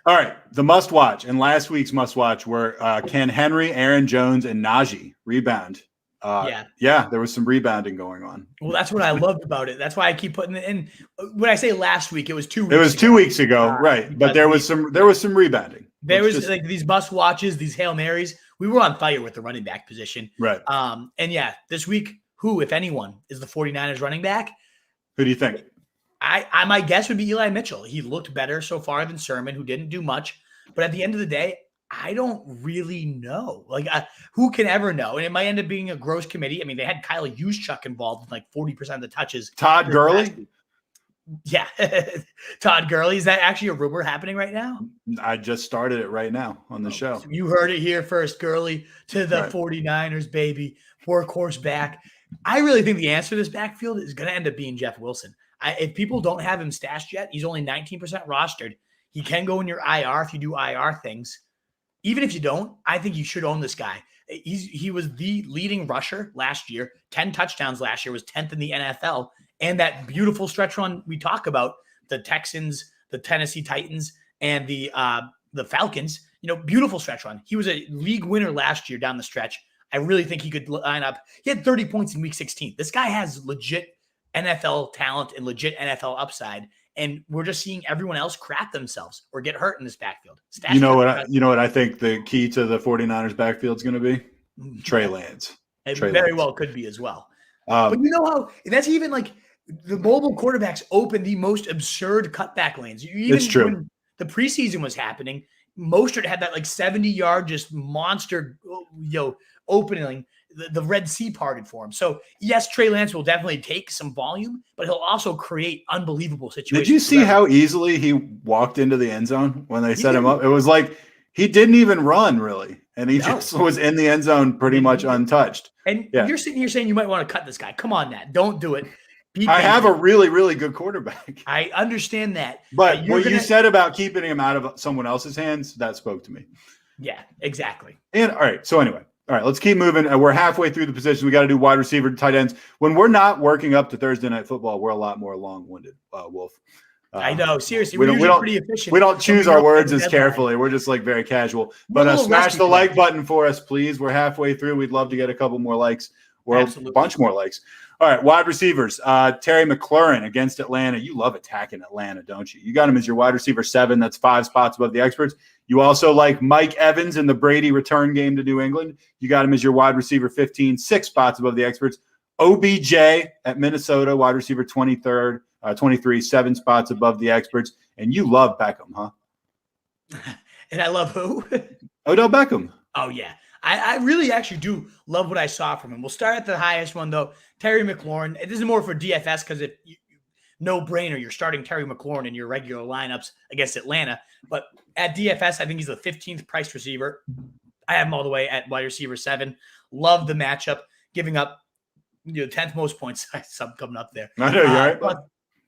All right, the must-watch. And last week's must-watch were Ken Henry, Aaron Jones, and Najee rebound. There was some rebounding going on. Well, that's what I loved about it. That's why I keep putting it in. When I say last week, it was 2 weeks. It was 2 weeks ago, right? But there was some rebounding. There was like these must-watches, these Hail Marys. We were on fire with the running back position, right? This week, who, if anyone, is the 49ers running back? Who do you think? My guess would be Eli Mitchell. He looked better so far than Sermon, who didn't do much. But at the end of the day, I don't really know. Like, who can ever know? And it might end up being a gross committee. I mean, they had Kyle Juszczyk involved with like 40% of the touches. Todd Gurley? Yeah. Todd Gurley. Is that actually a rumor happening right now? I just started it right now on the show. So you heard it here first, Gurley to the 49ers, baby. Workhorse back. I really think the answer to this backfield is going to end up being Jeff Wilson. If people don't have him stashed yet, he's only 19% rostered. He can go in your IR if you do IR things. Even if you don't, I think you should own this guy. He was the leading rusher last year, 10 touchdowns last year, was 10th in the NFL. And that beautiful stretch run we talk about, the Texans, the Tennessee Titans, and the Falcons, beautiful stretch run. He was a league winner last year down the stretch. I really think he could line up. He had 30 points in week 16. This guy has legit NFL talent and legit NFL upside. And we're just seeing everyone else crap themselves or get hurt in this backfield. You know what I think the key to the 49ers backfield is going to be? Trey Lance. It very well could be as well. But you know how that's even like the mobile quarterbacks open the most absurd cutback lanes. It's true. When the preseason was happening, Mostert had that like 70-yard just monster, opening. The Red Sea parted for him. So, yes, Trey Lance will definitely take some volume, but he'll also create unbelievable situations. Did you see how easily he walked into the end zone when they set him up? It was like he didn't even run, really, and he just was in the end zone pretty much untouched. And you're sitting here saying you might want to cut this guy. Come on, Nat. Don't do it. I have a really, really good quarterback. I understand that. But what you said about keeping him out of someone else's hands, that spoke to me. Yeah, exactly. And all right, so anyway. All right, let's keep moving. We're halfway through the position. We got to do wide receiver, tight ends. When we're not working up to Thursday Night Football, we're a lot more long-winded, Wolf. I know. Seriously, we're usually pretty efficient. We don't choose our words as carefully. We're just like very casual. But smash the like button for us, please. We're halfway through. We'd love to get a couple more likes or a bunch more likes. All right, wide receivers. Terry McLaurin against Atlanta. You love attacking Atlanta, don't you? You got him as your wide receiver 7. That's 5 spots above the experts. You also like Mike Evans in the Brady return game to New England. You got him as your wide receiver 15, 6 spots above the experts. OBJ at Minnesota, wide receiver 23, 7 spots above the experts. And you love Beckham, huh? And I love who? Odell Beckham. Oh, yeah. I really actually do love what I saw from him. We'll start at the highest one, though. Terry McLaurin. This is more for DFS because no brainer. You're starting Terry McLaurin in your regular lineups against Atlanta. But at DFS, I think he's the 15th priced receiver. I have him all the way at wide receiver 7. Love the matchup, giving up 10th most points. Some coming up there. I know, you're right.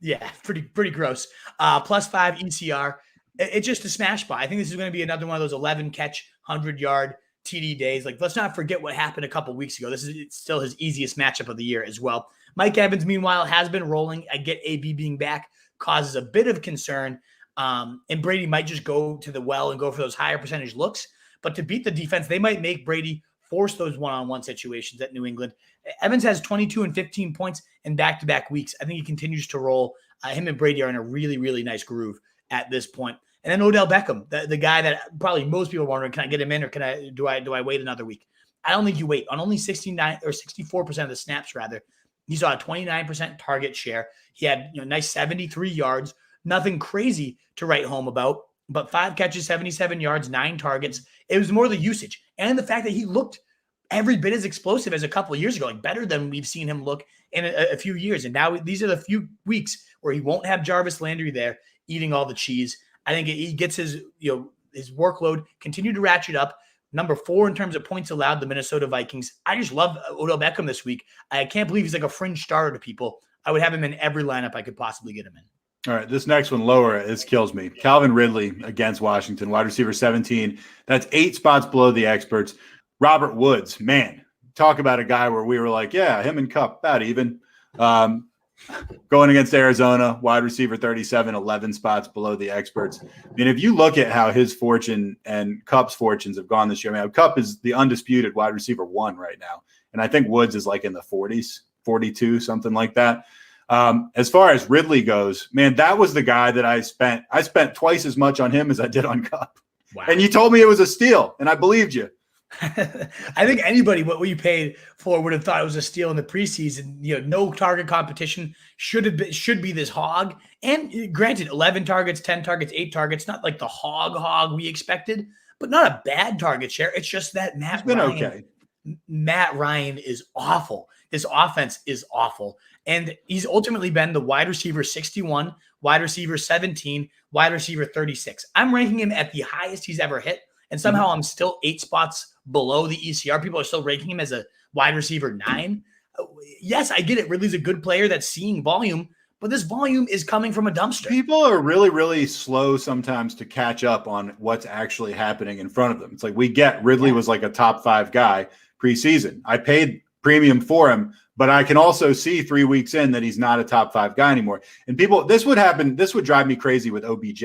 Yeah, pretty gross. +5 ECR. It's just a smash spot. I think this is going to be another one of those 11 catch, 100-yard TD days. Like, let's not forget what happened a couple weeks ago. This is still his easiest matchup of the year as well. Mike Evans, meanwhile, has been rolling. I get AB being back causes a bit of concern. And Brady might just go to the well and go for those higher percentage looks. But to beat the defense, they might make Brady force those one-on-one situations at New England. Evans has 22 and 15 points in back-to-back weeks. I think he continues to roll. Him and Brady are in a really, really nice groove at this point. And then Odell Beckham, the guy that probably most people are wondering, can I get him in or do I wait another week? I don't think you wait. On only 69 or 64% of the snaps, rather, he saw a 29% target share. He had nice 73 yards, nothing crazy to write home about, but 5 catches, 77 yards, 9 targets. It was more the usage and the fact that he looked every bit as explosive as a couple of years ago, like better than we've seen him look in a few years. And now these are the few weeks where he won't have Jarvis Landry there eating all the cheese. I think he gets his workload continue to ratchet up. Number 4 in terms of points allowed, the Minnesota Vikings. I just love Odell Beckham this week. I can't believe he's like a fringe starter to people. I would have him in every lineup I could possibly get him in. All right, this next one lower, this kills me. Calvin Ridley against Washington, wide receiver 17. That's 8 spots below the experts. Robert Woods, man, talk about a guy where we were like, yeah, him and Kupp, about even. Going against Arizona, wide receiver 37, 11 spots below the experts. I mean, if you look at how his fortune and Kupp's fortunes have gone this year, I mean, Kupp is the undisputed wide receiver 1 right now. And I think Woods is like in the 40s, 42, something like that. As far as Ridley goes, man, that was the guy that I spent twice as much on him as I did on Kupp. Wow. And you told me it was a steal, and I believed you. I think anybody what you paid for would have thought it was a steal in the preseason. No target competition should be this hog. And granted, 11 targets, 10 targets, 8 targets, not like the hog we expected, but not a bad target share. It's just that Matt Ryan is awful. This offense is awful. And he's ultimately been the wide receiver 61, wide receiver 17, wide receiver 36. I'm ranking him at the highest he's ever hit. And somehow I'm still 8 spots below the ECR. People are still ranking him as a wide receiver 9. Yes, I get it. Ridley's a good player that's seeing volume, but this volume is coming from a dumpster. People are really, really slow sometimes to catch up on what's actually happening in front of them. It's like we get Ridley was like a top 5 guy preseason. I paid premium for him, but I can also see 3 weeks in that he's not a top 5 guy anymore. And people, this would drive me crazy with OBJ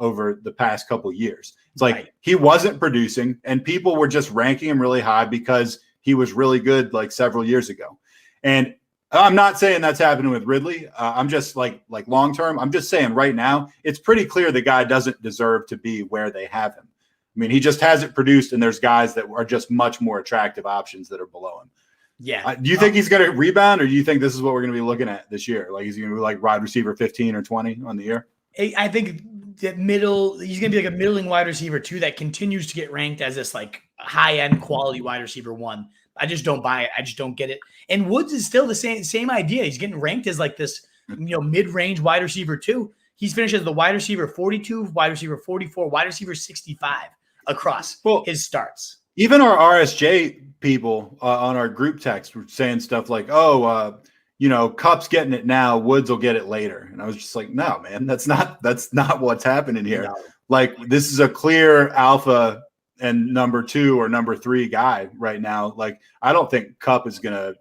over the past couple of years. It's like he wasn't producing and people were just ranking him really high because he was really good like several years ago. And I'm not saying that's happening with Ridley. I'm just like long term. I'm just saying right now, it's pretty clear the guy doesn't deserve to be where they have him. I mean, he just hasn't produced, and there's guys that are just much more attractive options that are below him. Yeah. Do you think he's going to rebound, or do you think this is what we're going to be looking at this year? Like, he's going to be like wide receiver 15 or 20 on the year? I think that he's going to be like a middling wide receiver too that continues to get ranked as this like high-end quality wide receiver 1. I just don't buy it. I just don't get it. And Woods is still the same idea. He's getting ranked as like this, mid-range wide receiver 2. He's finished as the wide receiver 42, wide receiver 44, wide receiver 65 across his starts. Even our RSJ people on our group text were saying stuff like, Cup's getting it now, Woods will get it later. And I was just like, no, man, that's not what's happening here. No. Like, this is a clear alpha and number 2 or number 3 guy right now. Like, I don't think Kupp is going to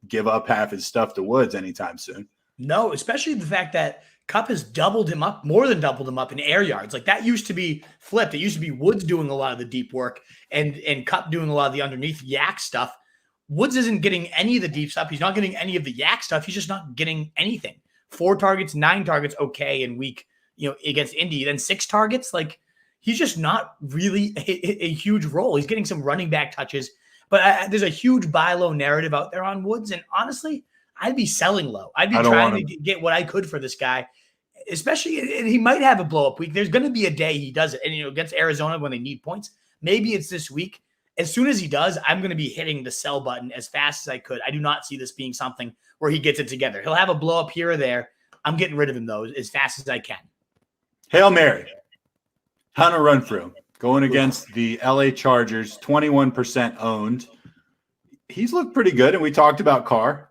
give up half his stuff to Woods anytime soon. No, especially the fact that Kupp has more than doubled him up in air yards. Like, that used to be flipped. It used to be Woods doing a lot of the deep work and Kupp doing a lot of the underneath yak stuff. Woods isn't getting any of the deep stuff. He's not getting any of the yak stuff. He's just not getting anything. 4 targets, 9 targets, okay, in week, against Indy. Then 6 targets, like, he's just not really a huge role. He's getting some running back touches, but there's a huge buy low narrative out there on Woods. And honestly, I'd be selling low. I'd be trying to get what I could for this guy, especially, and he might have a blow up week. There's going to be a day he does it. And, against Arizona when they need points, maybe it's this week. As soon as he does, I'm going to be hitting the sell button as fast as I could. I do not see this being something where he gets it together. He'll have a blow up here or there. I'm getting rid of him though as fast as I can. Hail Mary. Hunter Renfrow going against the LA Chargers, 21% owned. He's looked pretty good, and we talked about Carr.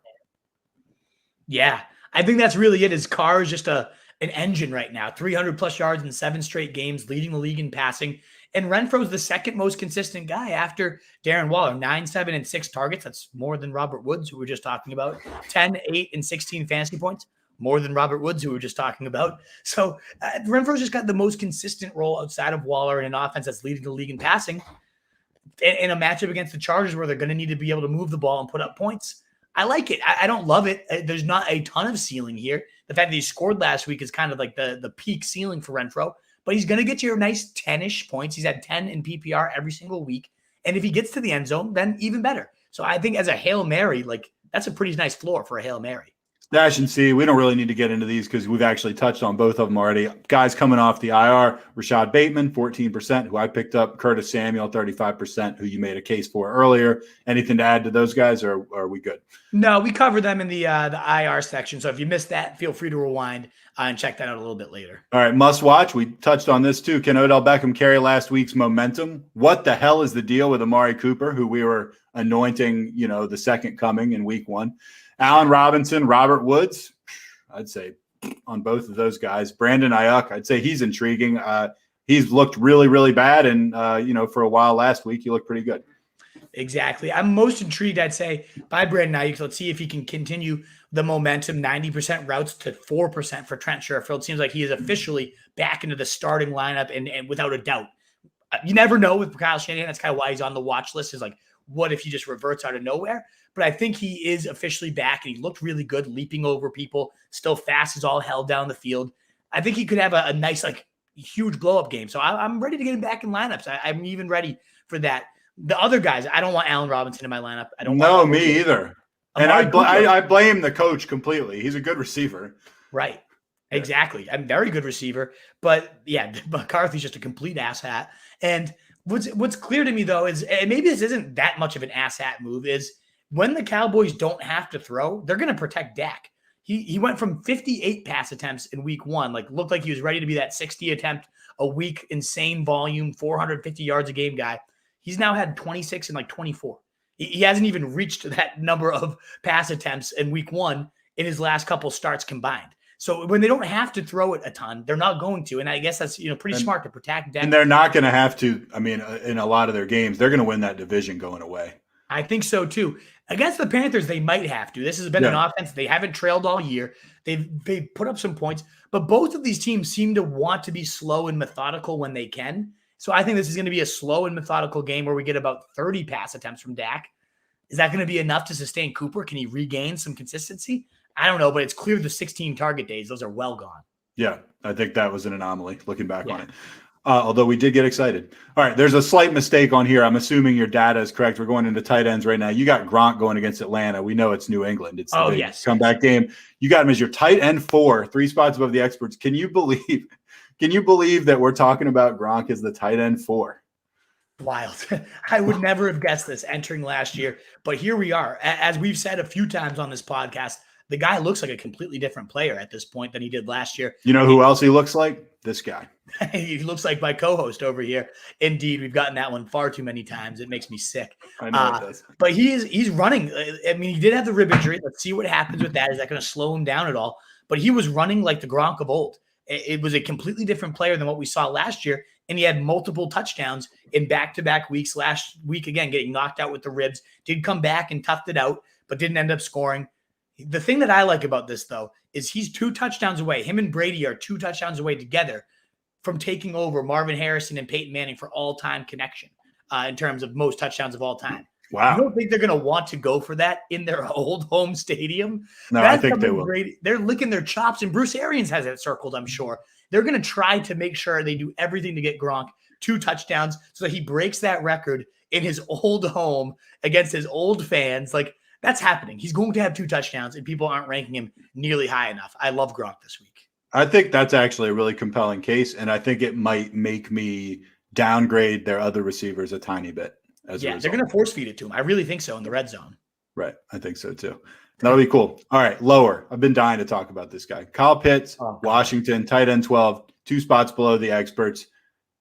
Yeah, I think that's really it. His Carr is just an engine right now. 300-plus yards in 7 straight games, leading the league in passing. And Renfro's the second most consistent guy after Darren Waller. 9, 7, and 6 targets. That's more than Robert Woods, who we were just talking about. 10, 8, and 16 fantasy points. More than Robert Woods, who we were just talking about. So Renfro's just got the most consistent role outside of Waller in an offense that's leading the league in passing. In a matchup against the Chargers where they're going to need to be able to move the ball and put up points, I like it. I don't love it. There's not a ton of ceiling here. The fact that he scored last week is kind of like the peak ceiling for Renfrow. But he's going to get you a nice 10-ish points. He's had 10 in PPR every single week. And if he gets to the end zone, then even better. So I think as a Hail Mary, like, that's a pretty nice floor for a Hail Mary. Dash and C, we don't really need to get into these because we've actually touched on both of them already. Guys coming off the IR, Rashad Bateman, 14%, who I picked up. Curtis Samuel, 35%, who you made a case for earlier. Anything to add to those guys, or are we good? No, we covered them in the IR section. So if you missed that, feel free to rewind and check that out a little bit later. All right, must watch. We touched on this too. Can Odell Beckham carry last week's momentum? What the hell is the deal with Amari Cooper, who we were anointing, the second coming in week 1? Allen Robinson, Robert Woods, I'd say on both of those guys. Brandon Ayuk, I'd say he's intriguing. He's looked really, really bad. And, for a while last week, he looked pretty good. Exactly. I'm most intrigued, I'd say, by Brandon Ayuk. Let's see if he can continue the momentum, 90% routes to 4% for Trent Sheriff. It seems like he is officially back into the starting lineup and without a doubt. You never know with Kyle Shanahan. That's kind of why he's on the watch list, is like, what if he just reverts out of nowhere? But I think he is officially back, and he looked really good, leaping over people, still fast as all hell down the field. I think he could have a nice, like, huge blow-up game. So I'm ready to get him back in lineups. I'm even ready for that. The other guys, I don't want Allen Robinson in my lineup. I don't. No, me either. And I blame the coach completely. He's a good receiver. Right. Exactly. I'm a very good receiver. But, yeah, McCarthy's just a complete asshat. And what's clear to me, though, is, and maybe this isn't that much of an asshat move, is when the Cowboys don't have to throw, they're going to protect Dak. He went from 58 pass attempts in week 1, like looked like he was ready to be that 60 attempt a week, insane volume, 450 yards a game guy. He's now had 26 and like 24. He hasn't even reached that number of pass attempts in week 1 in his last couple starts combined. So when they don't have to throw it a ton, they're not going to. And I guess that's, pretty smart to protect Dak. And they're not going to have to. I mean, in a lot of their games, they're going to win that division going away. I think so too. Against the Panthers, they might have to. This has been an offense. They haven't trailed all year. They've put up some points, but both of these teams seem to want to be slow and methodical when they can. So I think this is going to be a slow and methodical game where we get about 30 pass attempts from Dak. Is that going to be enough to sustain Cooper? Can he regain some consistency? I don't know, but it's clear the 16 target days, those are well gone. Yeah, I think that was an anomaly looking back on it. Although we did get excited. All right, there's a slight mistake on here. I'm assuming your data is correct. We're going into tight ends right now. You got Gronk going against Atlanta. We know it's New England. It's the big comeback game. You got him as your tight end 4, 3 spots above the experts. Can you believe that we're talking about Gronk as the tight end 4? Wild. I would never have guessed this entering last year, but here we are. As we've said a few times on this podcast, the guy looks like a completely different player at this point than he did last year. You know who else he looks like? This guy. He looks like my co-host over here. Indeed, we've gotten that one far too many times. It makes me sick. I know it does. But he's running. I mean, he did have the rib injury. Let's see what happens with that. Is that going to slow him down at all? But he was running like the Gronk of old. It was a completely different player than what we saw last year. And he had multiple touchdowns in back-to-back weeks. Last week, again, getting knocked out with the ribs. Did come back and toughed it out, but didn't end up scoring. The thing that I like about this, though, is he's 2 touchdowns away. Him and Brady are 2 touchdowns away together from taking over Marvin Harrison and Peyton Manning for all-time connection in terms of most touchdowns of all time. Wow. You don't think they're going to want to go for that in their old home stadium? No, I think they will. They're licking their chops, and Bruce Arians has it circled, I'm sure. They're going to try to make sure they do everything to get Gronk 2 touchdowns so that he breaks that record in his old home against his old fans. Like, that's happening. He's going to have 2 touchdowns, and people aren't ranking him nearly high enough. I love Gronk this week. I think that's actually a really compelling case, and I think it might make me downgrade their other receivers a tiny bit. They're going to force feed it to him. I really think so in the red zone. Right. I think so too. That'll be cool. All right. Lower. I've been dying to talk about this guy. Kyle Pitts, Washington, tight end 12, 2 spots below the experts.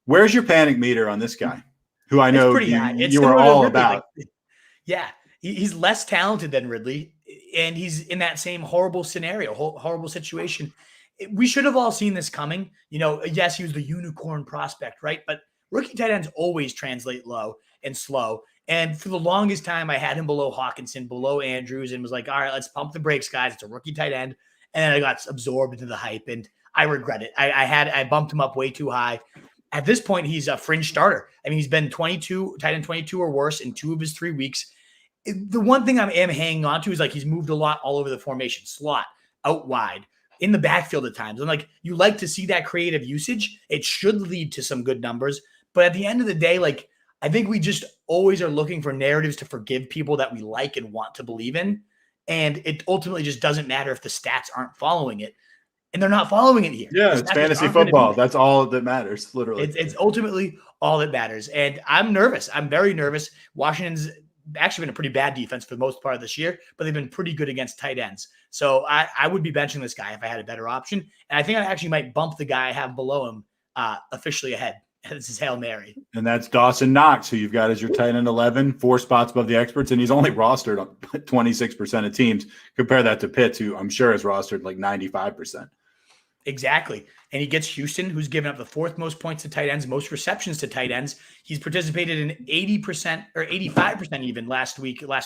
Where's your panic meter on this guy? Who I know you were all about. He's less talented than Ridley, and he's in that same horrible scenario, horrible situation. We should have all seen this coming. Yes, he was the unicorn prospect, right? But rookie tight ends always translate low and slow. And for the longest time, I had him below Hawkinson, below Andrews, and was like, all right, let's pump the brakes, guys. It's a rookie tight end. And then I got absorbed into the hype, and I regret it. I bumped him up way too high. At this point, he's a fringe starter. I mean, he's been tight end 22 or worse in 2 of his 3 weeks. The one thing I am hanging on to is he's moved a lot all over the formation, slot, out wide, in the backfield at times. And you like to see that creative usage. It should lead to some good numbers. But at the end of the day, I think we just always are looking for narratives to forgive people that we like and want to believe in. And it ultimately just doesn't matter if the stats aren't following it. And they're not following it here. Yeah, it's fantasy football. That's all that matters, literally. It's ultimately all that matters. And I'm nervous. I'm very nervous. Washington's actually been a pretty bad defense for the most part of this year, but they've been pretty good against tight ends. So I would be benching this guy if I had a better option. And I think I actually might bump the guy I have below him officially ahead. This is Hail Mary. And that's Dawson Knox, who you've got as your tight end 11, 4 spots above the experts, and he's only rostered on 26% of teams. Compare that to Pitts, who I'm sure is rostered 95%. Exactly. And he gets Houston, who's given up the 4th most points to tight ends, most receptions to tight ends. He's participated in 80% or 85% even last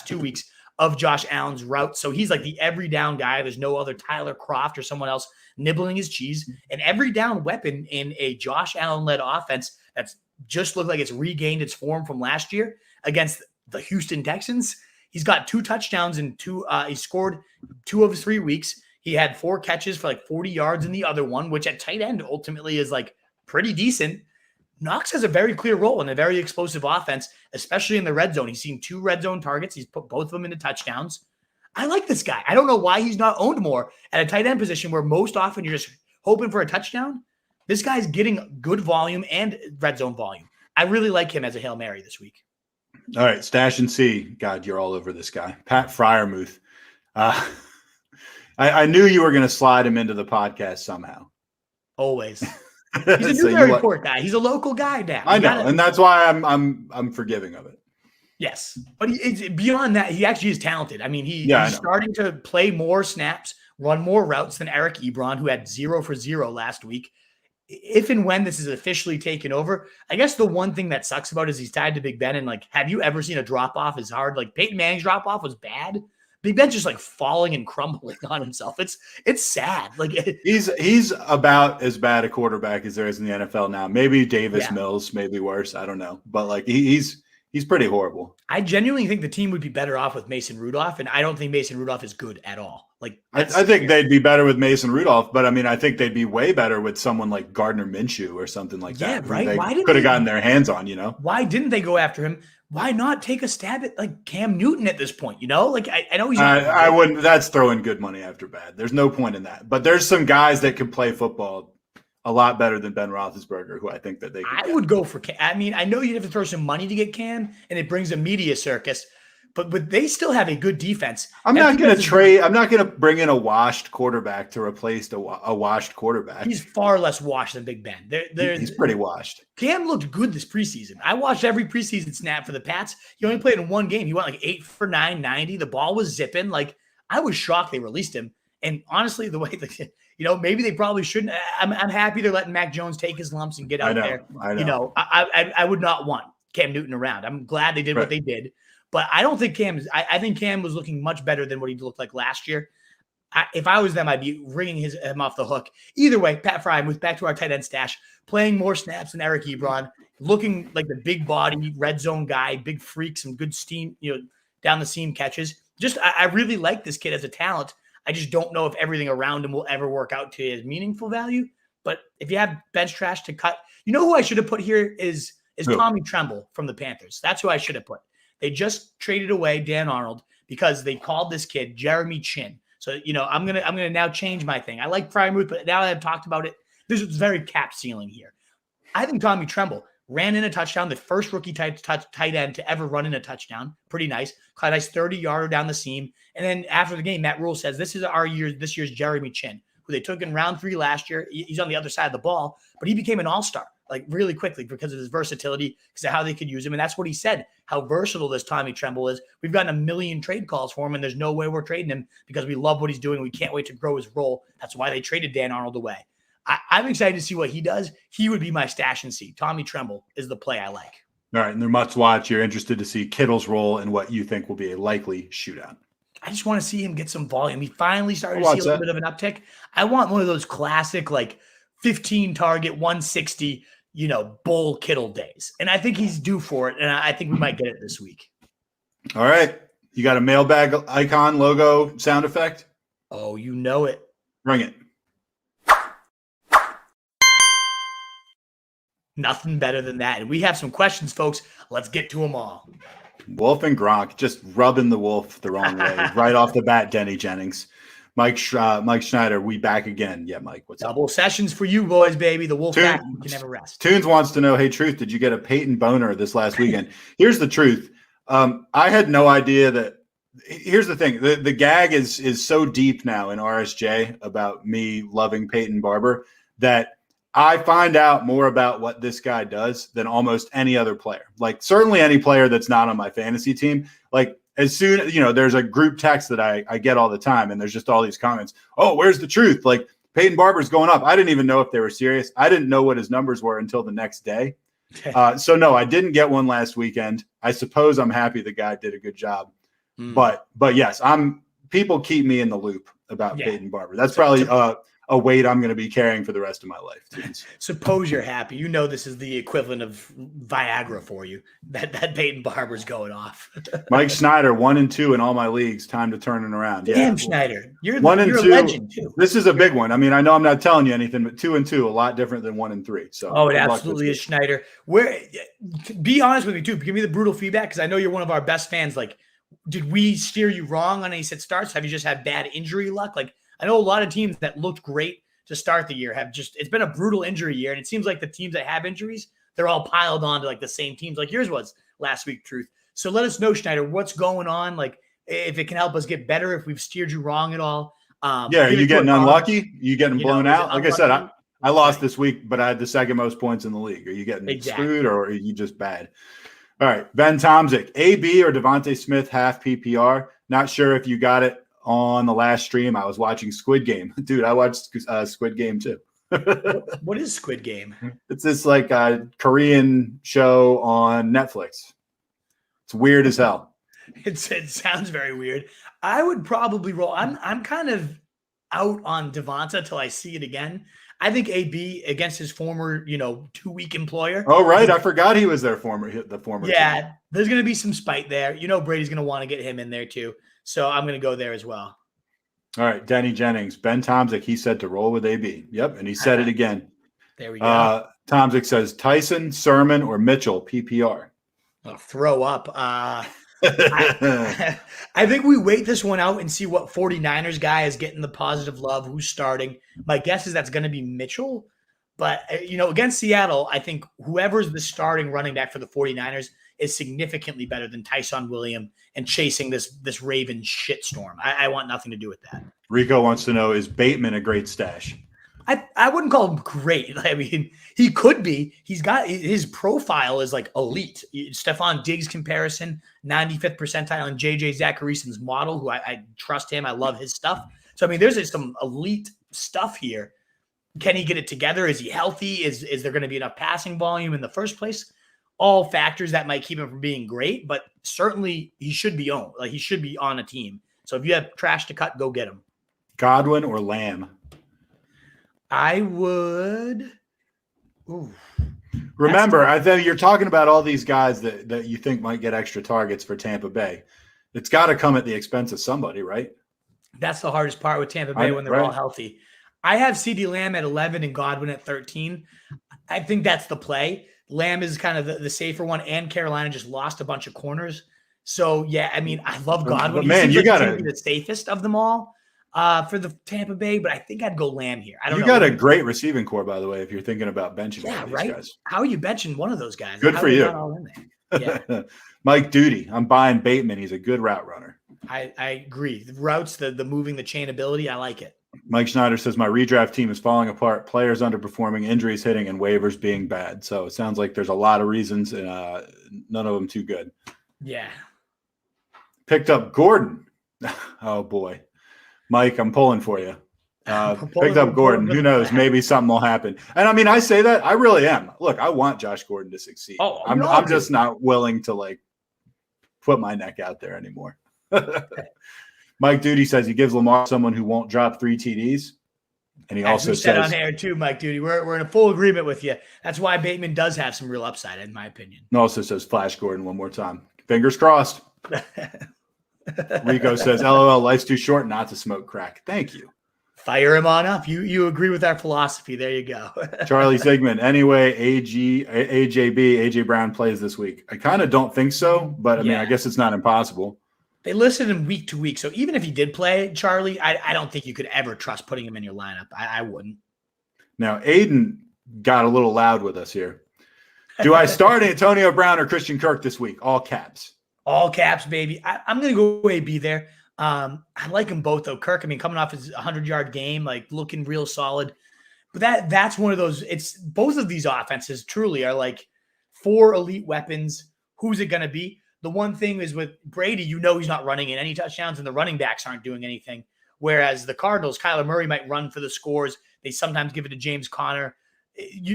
2 weeks of Josh Allen's route. So he's the every down guy. There's no other Tyler Kroft or someone else nibbling his cheese. An every down weapon in a Josh Allen-led offense that's just looked like it's regained its form from last year against the Houston Texans. He's got 2 touchdowns and he scored 2 of his 3 weeks. He had 4 catches for 40 yards in the other one, which at tight end ultimately is pretty decent. Knox has a very clear role in a very explosive offense, especially in the red zone. He's seen 2 red zone targets. He's put both of them into touchdowns. I like this guy. I don't know why he's not owned more at a tight end position where most often you're just hoping for a touchdown. This guy's getting good volume and red zone volume. I really like him as a Hail Mary this week. All right, Stash and C. God, you're all over this guy. Pat Freiermuth. I knew you were going to slide him into the podcast somehow. Always. He's a Newbury Report guy. He's a local guy now. I know, and that's why I'm forgiving of it. Yes, but beyond that, he actually is talented. I mean, he's starting to play more snaps run more routes than Eric Ebron, who had 0 for 0 last week. If and when this is officially taken over, I guess the one thing that sucks about it is he's tied to Big Ben. And like, have you ever seen a drop off as hard? Like Peyton Manning's drop off was bad. Big Ben's just like falling and crumbling on himself. It's sad. Like he's about as bad a quarterback as there is in the NFL now. Maybe Davis Mills, maybe worse. I don't know, but like he's pretty horrible. I genuinely think the team would be better off with Mason Rudolph, and I don't think Mason Rudolph is good at all. Like I think they'd be better with Mason Rudolph, but I mean, I think they'd be way better with someone like Gardner Minshew or something like that. Right? They could have gotten their hands on, Why didn't they go after him? Why not take a stab at like Cam Newton at this point? Like I know he's. I wouldn't. That's throwing good money after bad. There's no point in that. But there's some guys that can play football a lot better than Ben Roethlisberger, who I think that they. I would go for Cam. I mean, I know you'd have to throw some money to get Cam, and it brings a media circus. But they still have a good defense. I'm not going to bring in a washed quarterback to replace a washed quarterback. He's far less washed than Big Ben. He's pretty washed. Cam looked good this preseason. I watched every preseason snap for the Pats. He only played in one game. He went like 8 for 990. The ball was zipping. Like I was shocked they released him. And honestly, the way maybe they probably shouldn't. I'm happy they're letting Mac Jones take his lumps and get out there. I know. I would not want Cam Newton around. I'm glad they did what they did. But I don't think Cam is. I think Cam was looking much better than what he looked like last year. If I was them, I'd be wringing him off the hook. Either way, Pat Fry moves back to our tight end stash, playing more snaps than Eric Ebron, looking like the big body red zone guy, big freak, some good steam, down the seam catches. I really like this kid as a talent. I just don't know if everything around him will ever work out to his meaningful value. But if you have bench trash to cut, who I should have put here is Tommy Tremble from the Panthers. That's who I should have put. They just traded away Dan Arnold because they called this kid Jeremy Chin. So, I'm gonna now change my thing. I like Frymouth, but now that I've talked about it, this is very cap ceiling here. I think Tommy Tremble ran in a touchdown, the first rookie tight end to ever run in a touchdown. Pretty nice. Caught a nice 30-yarder down the seam. And then after the game, Matt Rule says, this is this year's Jeremy Chin, who they took in round 3 last year. He's on the other side of the ball, but he became an all-star like really quickly because of his versatility, because of how they could use him. And that's what he said, how versatile this Tommy Tremble is. We've gotten a million trade calls for him, and there's no way we're trading him because we love what he's doing. We can't wait to grow his role. That's why they traded Dan Arnold away. I'm excited to see what he does. He would be my stash and see. Tommy Tremble is the play I like. All right, and they're must watch. You're interested to see Kittle's role and what you think will be a likely shootout. I just want to see him get some volume. He finally started to see a little bit of an uptick. I want one of those classic, 15 target, 160, Bull Kittle days. And I think he's due for it. And I think we might get it this week. All right. You got a mailbag icon, logo, sound effect? Oh, you know it. Bring it. Nothing better than that. And we have some questions, folks. Let's get to them all. Wolf and Gronk just rubbing the wolf the wrong way. Right off the bat, Denny Jennings. Mike Schneider, we back again. Yeah, Mike, what's Double sessions for you boys, baby. The Wolfpack, you can never rest. Tunes wants to know, hey, Truth, did you get a Peyton boner this last weekend? Here's the truth. I had no idea that – here's the thing. The gag is so deep now in RSJ about me loving Peyton Barber that I find out more about what this guy does than almost any other player. Like, certainly any player that's not on my fantasy team. Like, as soon, there's a group text that I get all the time, and there's just all these comments. Oh, where's the truth? Like, Peyton Barber's going up. I didn't even know if they were serious. I didn't know what his numbers were until the next day. So no, I didn't get one last weekend. I suppose I'm happy the guy did a good job. But yes, people keep me in the loop about Peyton Barber. That's probably a weight I'm going to be carrying for the rest of my life. Suppose you're happy. This is the equivalent of Viagra for you. That Peyton Barber's going off. Mike Schneider, 1-2 in all my leagues. Time to turn it around. Damn, Schneider. You're 1-2. A legend, too. This is a big one. I mean, I know I'm not telling you anything, but 2-2, a lot different than 1-3. So it absolutely is, Schneider. Be honest with me, too. Give me the brutal feedback, because I know you're one of our best fans. Like, did we steer you wrong on any set starts? Have you just had bad injury luck? Like, I know a lot of teams that looked great to start the year it's been a brutal injury year. And it seems like the teams that have injuries, they're all piled on to the same teams like yours was last week, Truth. So let us know, Schneider, what's going on? Like, if it can help us get better, if we've steered you wrong at all. Are you getting unlucky? You getting blown out? Like I said, I lost this week, but I had the second most points in the league. Are you getting screwed, or are you just bad? All right. Ben Tomzik, AB or Devontae Smith, half PPR. Not sure if you got it on the last stream. I was watching Squid Game. Dude, I watched Squid Game too. What is Squid Game? It's this like Korean show on Netflix. It's weird as hell. It sounds very weird. I would probably roll. I'm kind of out on Devonta till I see it again. I think AB against his former, 2-week employer. Oh, right. I forgot he was the former. Yeah, team. there's going to be some spite there. Brady's going to want to get him in there too. So I'm going to go there as well. All right. Denny Jennings. Ben Tomzik, he said to roll with AB. Yep. And he said it again. There we go. Tomzik says Tyson, Sermon, or Mitchell, PPR. I'll throw up. I think we wait this one out and see what 49ers guy is getting the positive love, who's starting. My guess is that's going to be Mitchell. But, against Seattle, I think whoever's the starting running back for the 49ers is significantly better than Tyson Williams and chasing this Ravens shitstorm. I want nothing to do with that. Rico wants to know, is Bateman a great stash? I wouldn't call him great. I mean, he could be. He's got his profile is like elite. Stephon Diggs comparison, 95th percentile on JJ Zacharyason's model, who I trust him. I love his stuff. So, I mean, there's some elite stuff here. Can he get it together? Is he healthy? Is there going to be enough passing volume in the first place? All factors that might keep him from being great, but certainly he should be owned. Like, he should be on a team. So if you have trash to cut, go get him. Godwin or Lamb? I would. Ooh. Remember, I think you're talking about all these guys that you think might get extra targets for Tampa Bay. It's got to come at the expense of somebody, right? That's the hardest part with Tampa Bay when they're all healthy. I have CeeDee Lamb at 11 and Godwin at 13. I think that's the play. Lamb is kind of the safer one, and Carolina just lost a bunch of corners. So, yeah, I mean, I love Godwin. But man, you got to be the safest of them all. For the Tampa Bay, but I think I'd go Lamb here. I don't know. You got a great receiving core, by the way, if you're thinking about benching one of these guys. How are you benching one of those guys? Good for you. Yeah. Mike Duty. I'm buying Bateman. He's a good route runner. I agree. The routes, the moving the chain ability, I like it. Mike Schneider says my redraft team is falling apart. Players underperforming, injuries hitting, and waivers being bad. So it sounds like there's a lot of reasons, and none of them too good. Yeah. Picked up Gordon. Oh, boy. Mike, I'm pulling for you. Picked up Gordon. Who knows? Maybe something will happen. And I mean, I say that. I really am. Look, I want Josh Gordon to succeed. I'm just not willing to put my neck out there anymore. Mike Duty says he gives Lamar someone who won't drop 3 TDs. And he also said on air too, Mike Duty. We're in a full agreement with you. That's why Bateman does have some real upside, in my opinion. And also says flash Gordon one more time. Fingers crossed. Rico says, LOL, life's too short not to smoke crack. Thank you. Fire him on up. You agree with our philosophy. There you go. Charlie Sigmund. Anyway, AJ Brown plays this week. I kind of don't think so, but I mean, I guess it's not impossible. They listed him week to week. So even if he did play, Charlie, I don't think you could ever trust putting him in your lineup. I wouldn't. Now, Aiden got a little loud with us here. Do I start Antonio Brown or Christian Kirk this week? All caps. All caps, baby. I'm going to go AB there. I like them both, though. Kirk, I mean, coming off his 100-yard game, looking real solid. But that's one of those. It's both of these offenses truly are 4 elite weapons. Who's it going to be? The one thing is with Brady, he's not running in any touchdowns, and the running backs aren't doing anything. Whereas the Cardinals, Kyler Murray might run for the scores. They sometimes give it to James Conner.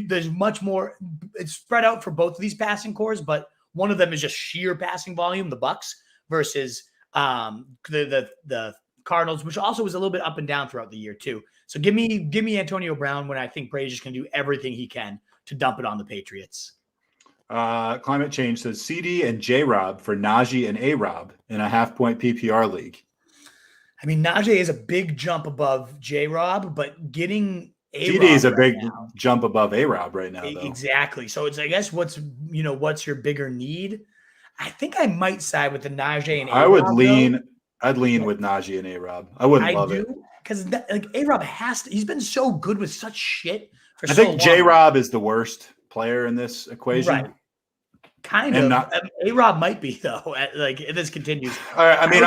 There's much more. It's spread out for both of these passing cores, but one of them is just sheer passing volume, the Bucs, versus the Cardinals, which also was a little bit up and down throughout the year too. So give me Antonio Brown when I think Brady's just going to do everything he can to dump it on the Patriots. Climate Change says CD and J-Rob for Najee and A-Rob in a half-point PPR league. I mean, Najee is a big jump above J-Rob, but getting A-Rob CD is a big jump above A-Rob right now, though. Exactly. So it's, I guess, what's your bigger need? I think I might side with the Najee and A-Rob. I'd lean with Najee and A-Rob. I wouldn't love it. Because A-Rob he's been so good with such shit for so long. I think J-Rob is the worst player in this equation. Right. Kind of. A-Rob might be, though, if this continues. All right. I mean,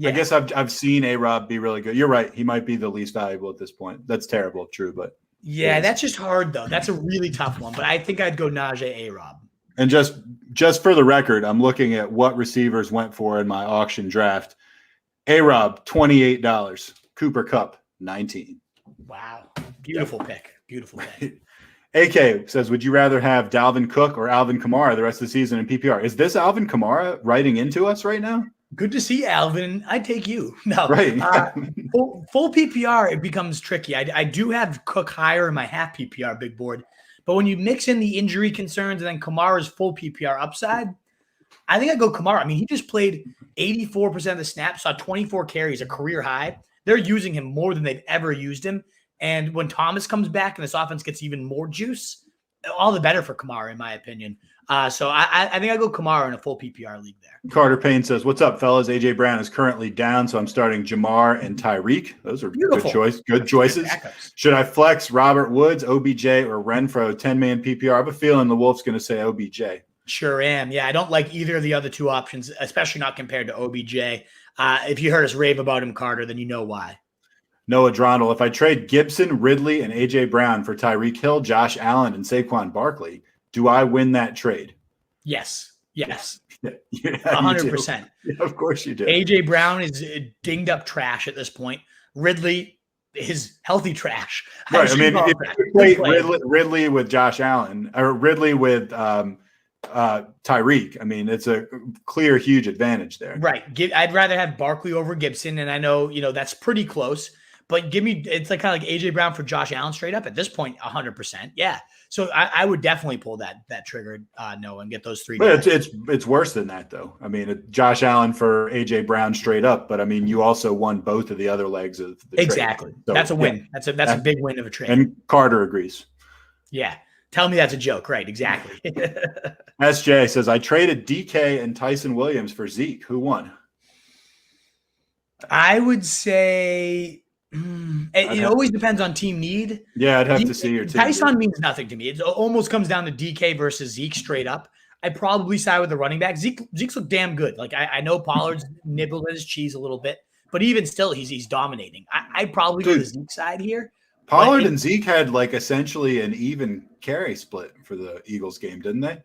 I guess I've seen A-Rob be really good. You're right. He might be the least valuable at this point. That's terrible, true, but yeah, that's just hard though. That's a really tough one. But I think I'd go Najee, A-Rob. And just for the record, I'm looking at what receivers went for in my auction draft. A-Rob, $28. Cooper Kupp, 19. Wow. Beautiful pick. Beautiful pick. AK says, would you rather have Dalvin Cook or Alvin Kamara the rest of the season in PPR? Is this Alvin Kamara writing into us right now? Good to see Alvin. I take you. No. Right. Full PPR, it becomes tricky. I do have Cook higher in my half PPR big board. But when you mix in the injury concerns and then Kamara's full PPR upside, I think I go Kamara. I mean, he just played 84% of the snaps, saw 24 carries, a career high. They're using him more than they've ever used him. And when Thomas comes back and this offense gets even more juice, all the better for Kamara, in my opinion. So I think I go Kamara in a full PPR league there. Carter Payne says, what's up, fellas? A.J. Brown is currently down, so I'm starting Jamar and Tyreek. Those are good choices. Should I flex Robert Woods, OBJ, or Renfro, 10-man PPR? I have a feeling the Wolf's going to say OBJ. Sure am. Yeah, I don't like either of the other two options, especially not compared to OBJ. If you heard us rave about him, Carter, then you know why. Noah Drondle, if I trade Gibson, Ridley, and A.J. Brown for Tyreek Hill, Josh Allen, and Saquon Barkley, do I win that trade? Yes. Yeah, 100%. Yeah, of course you do. A.J. Brown is dinged up trash at this point. Ridley is healthy trash. Right. I mean, if you play Ridley with Josh Allen or Ridley with Tyreek, I mean, it's a clear, huge advantage there. Right. I'd rather have Barkley over Gibson, and I know, that's pretty close. But it's like kind of like A.J. Brown for Josh Allen straight up at this point, 100%. Yeah. So I would definitely pull that trigger, Noah, and get those three. But it's worse than that, though. I mean, Josh Allen for A.J. Brown straight up, but I mean, you also won both of the other legs of the exactly. Trade. So, that's a win. That's a big win of a trade. And Carter agrees. Yeah. Tell me that's a joke. Right. Exactly. SJ says, I traded DK and Tyson Williams for Zeke. Who won? I would say it always depends on team need. Yeah, I'd have to see your team. Tyson means nothing to me. It almost comes down to DK versus Zeke straight up. I'd probably side with the running back. Zeke's look damn good. Like I know Pollard's nibbled at his cheese a little bit, but even still, he's dominating. I'd probably go to the Zeke side here. Pollard and Zeke had like essentially an even carry split for the Eagles game, didn't they?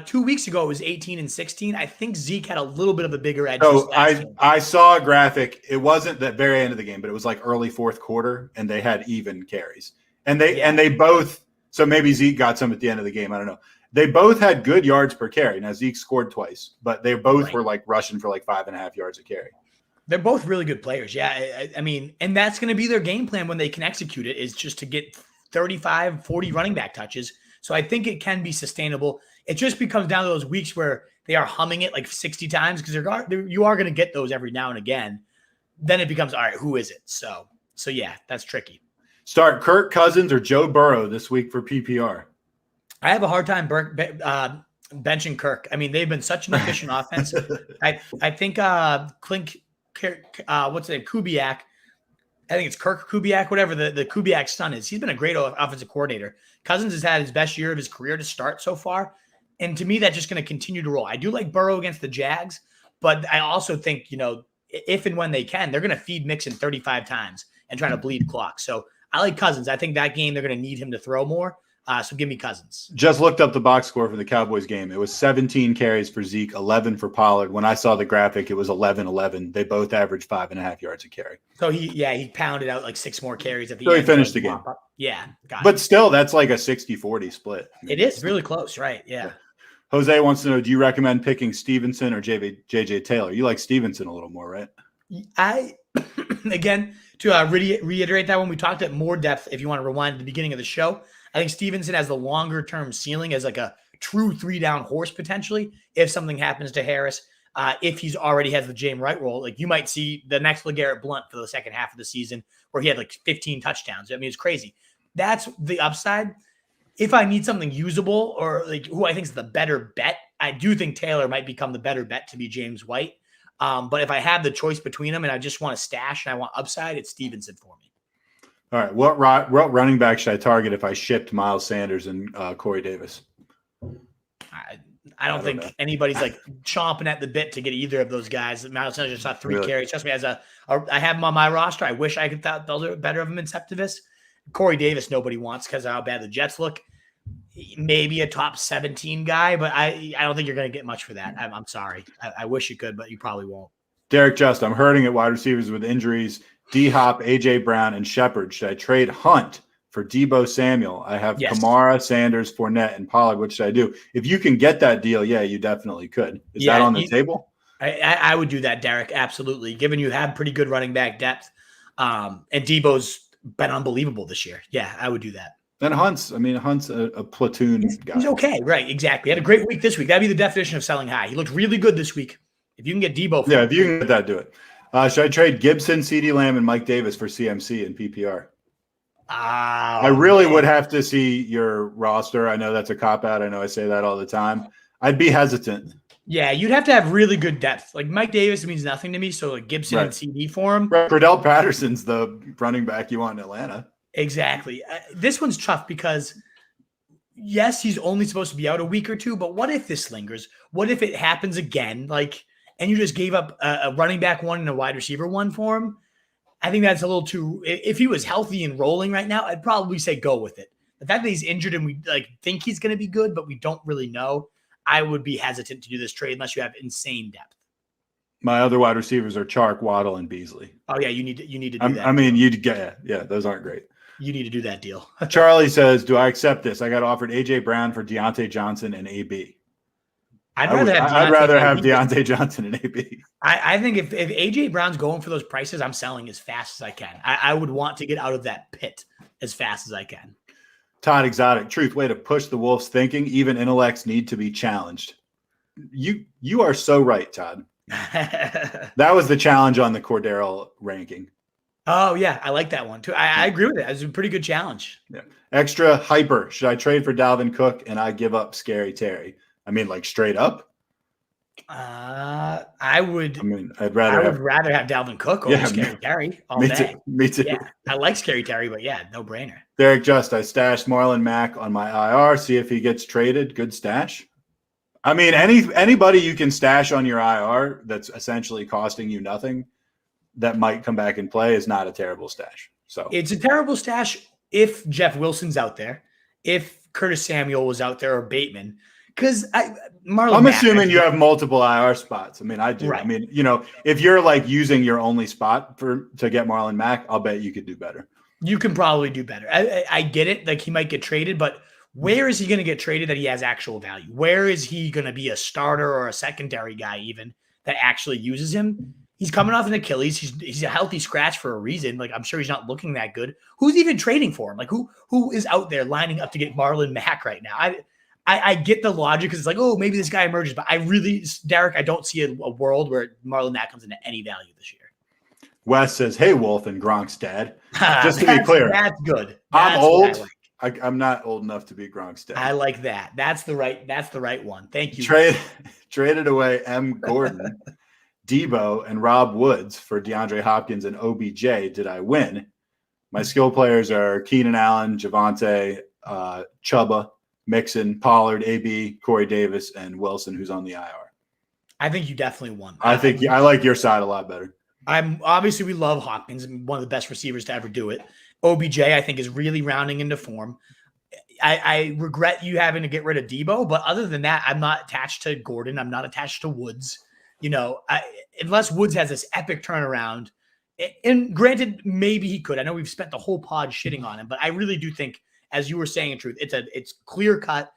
2 weeks ago, it was 18 and 16. I think Zeke had a little bit of a bigger edge. So I saw a graphic. It wasn't that very end of the game, but it was like early fourth quarter, and they had even carries. And they both. So maybe Zeke got some at the end of the game. I don't know. They both had good yards per carry. Now Zeke scored twice, but they both were like rushing for like 5.5 yards a carry. They're both really good players. Yeah. I mean, and that's going to be their game plan when they can execute it, is just to get 35, 40 running back touches. So I think it can be sustainable. It just becomes down to those weeks where they are humming it like 60 times, because you are going to get those every now and again. Then it becomes, all right, who is it? So yeah, that's tricky. Start Kirk Cousins or Joe Burrow this week for PPR. I have a hard time benching Kirk. I mean, they've been such an efficient offense. I think what's his name? Kubiak. I think it's Kirk Kubiak, whatever the Kubiak son is. He's been a great offensive coordinator. Cousins has had his best year of his career to start so far. And to me, that's just going to continue to roll. I do like Burrow against the Jags, but I also think, if and when they can, they're going to feed Mixon 35 times and try to bleed clock. So I like Cousins. I think that game, they're going to need him to throw more. So give me Cousins. Just looked up the box score for the Cowboys game. It was 17 carries for Zeke, 11 for Pollard. When I saw the graphic, it was 11-11. They both averaged 5.5 yards a carry. So he pounded out like 6 more carries at the end. So he finished the game. Yeah. But still, that's like a 60-40 split. It is really close, right? Yeah. Jose wants to know, do you recommend picking Stevenson or JJ Taylor? You like Stevenson a little more, right? Again, to reiterate that, when we talked at more depth, if you want to rewind to the beginning of the show, I think Stevenson has the longer term ceiling as like a true 3-down horse potentially. If something happens to Harris, if he's already has the James Wright role, like you might see the next LeGarrette Blount for the second half of the season where he had like 15 touchdowns. I mean, it's crazy. That's the upside. If I need something usable or like who I think is the better bet, I do think Taylor might become the better bet to be James White. But if I have the choice between them and I just want to stash and I want upside, it's Stevenson for me. All right. What running back should I target if I shipped Miles Sanders and Corey Davis? I don't think anybody's like chomping at the bit to get either of those guys. Miles Sanders just saw 3 carries. Trust me, I have him on my roster. I wish I could thought those are better of him in Septimus. Corey Davis, nobody wants because of how bad the Jets look. Maybe a top 17 guy, but I don't think you're going to get much for that. I'm sorry. I wish you could, but you probably won't. Derek Just, I'm hurting at wide receivers with injuries. D-Hop, A.J. Brown, and Shepard. Should I trade Hunt for Debo Samuel? I have Kamara, Sanders, Fournette, and Pollard. What should I do? If you can get that deal, yeah, you definitely could. Is that on the table? I would do that, Derek. Absolutely. Given you have pretty good running back depth, and Debo's been unbelievable this year. Yeah, I would do that. And Hunt's a platoon guy. He's okay. Right. Exactly. He had a great week this week. That'd be the definition of selling high. He looked really good this week. If you can get Debo. If you can get that, do it. Should I trade Gibson, CeeDee Lamb, and Mike Davis for CMC and PPR? I really would have to see your roster. I know that's a cop-out. I know I say that all the time. I'd be hesitant. Yeah, you'd have to have really good depth. Like Mike Davis means nothing to me, so like Gibson and CD for him. Cordell Patterson's the running back you want in Atlanta. Exactly. This one's tough because, yes, he's only supposed to be out a week or two, but what if this lingers? What if it happens again? And you just gave up a running back one and a wide receiver one for him? I think that's a little too – if he was healthy and rolling right now, I'd probably say go with it. The fact that he's injured and we think he's going to be good, but we don't really know, I would be hesitant to do this trade unless you have insane depth. My other wide receivers are Chark, Waddle, and Beasley. Oh, yeah, you need to do that. I mean, you'd get – yeah, those aren't great. You need to do that deal. Charlie says, do I accept this? I got offered A.J. Brown for Deontay Johnson and A.B. I'd rather have Deontay Johnson and AB. I think if A.J. Brown's going for those prices, I'm selling as fast as I can. I would want to get out of that pit as fast as I can. Todd Exotic, truth, way to push the Wolves' thinking. Even intellects need to be challenged. You are so right, Todd. That was the challenge on the Cordero ranking. Oh, yeah. I like that one, too. I agree with it. It was a pretty good challenge. Yeah. Extra hyper. Should I trade for Dalvin Cook and I give up Scary Terry? I mean, like straight up. I would. I mean, I'd rather have Dalvin Cook over Scary Terry all day. Me too. Yeah, I like Scary Terry, but yeah, no brainer. Derek Just, I stashed Marlon Mack on my IR. See if he gets traded. Good stash. I mean, anybody you can stash on your IR that's essentially costing you nothing that might come back and play is not a terrible stash. So it's a terrible stash if Jeff Wilson's out there, if Curtis Samuel was out there, or Bateman. Because I'm assuming you have multiple IR spots. I mean, I do. Right. I mean, if you're like using your only spot to get Marlon Mack, I'll bet you could do better. You can probably do better. I get it. Like he might get traded, but where is he going to get traded that he has actual value? Where is he going to be a starter or a secondary guy even that actually uses him? He's coming off an Achilles. He's a healthy scratch for a reason. Like I'm sure he's not looking that good. Who's even trading for him? Like who is out there lining up to get Marlon Mack right now? I get the logic because it's like, oh, maybe this guy emerges. But Derek, I don't see a world where Marlon Mack comes into any value this year. Wes says, hey, Wolf and Gronk's dad. Just to be clear. That's good. I'm old. I'm not old enough to be Gronk's dad. I like that. That's the right one. Thank you. Traded away M. Gordon, Debo, and Rob Woods for DeAndre Hopkins and OBJ. Did I win? My skill players are Keenan Allen, Javonte, Chuba, Mixon, Pollard, AB, Corey Davis, and Wilson, who's on the IR. I think you definitely won. I think I like your side a lot better. Obviously we love Hopkins, one of the best receivers to ever do it. OBJ, I think, is really rounding into form. I regret you having to get rid of Debo, but other than that, I'm not attached to Gordon. I'm not attached to Woods. Unless Woods has this epic turnaround. And granted, maybe he could. I know we've spent the whole pod shitting on him, but I really do think, as you were saying in truth, it's clear cut.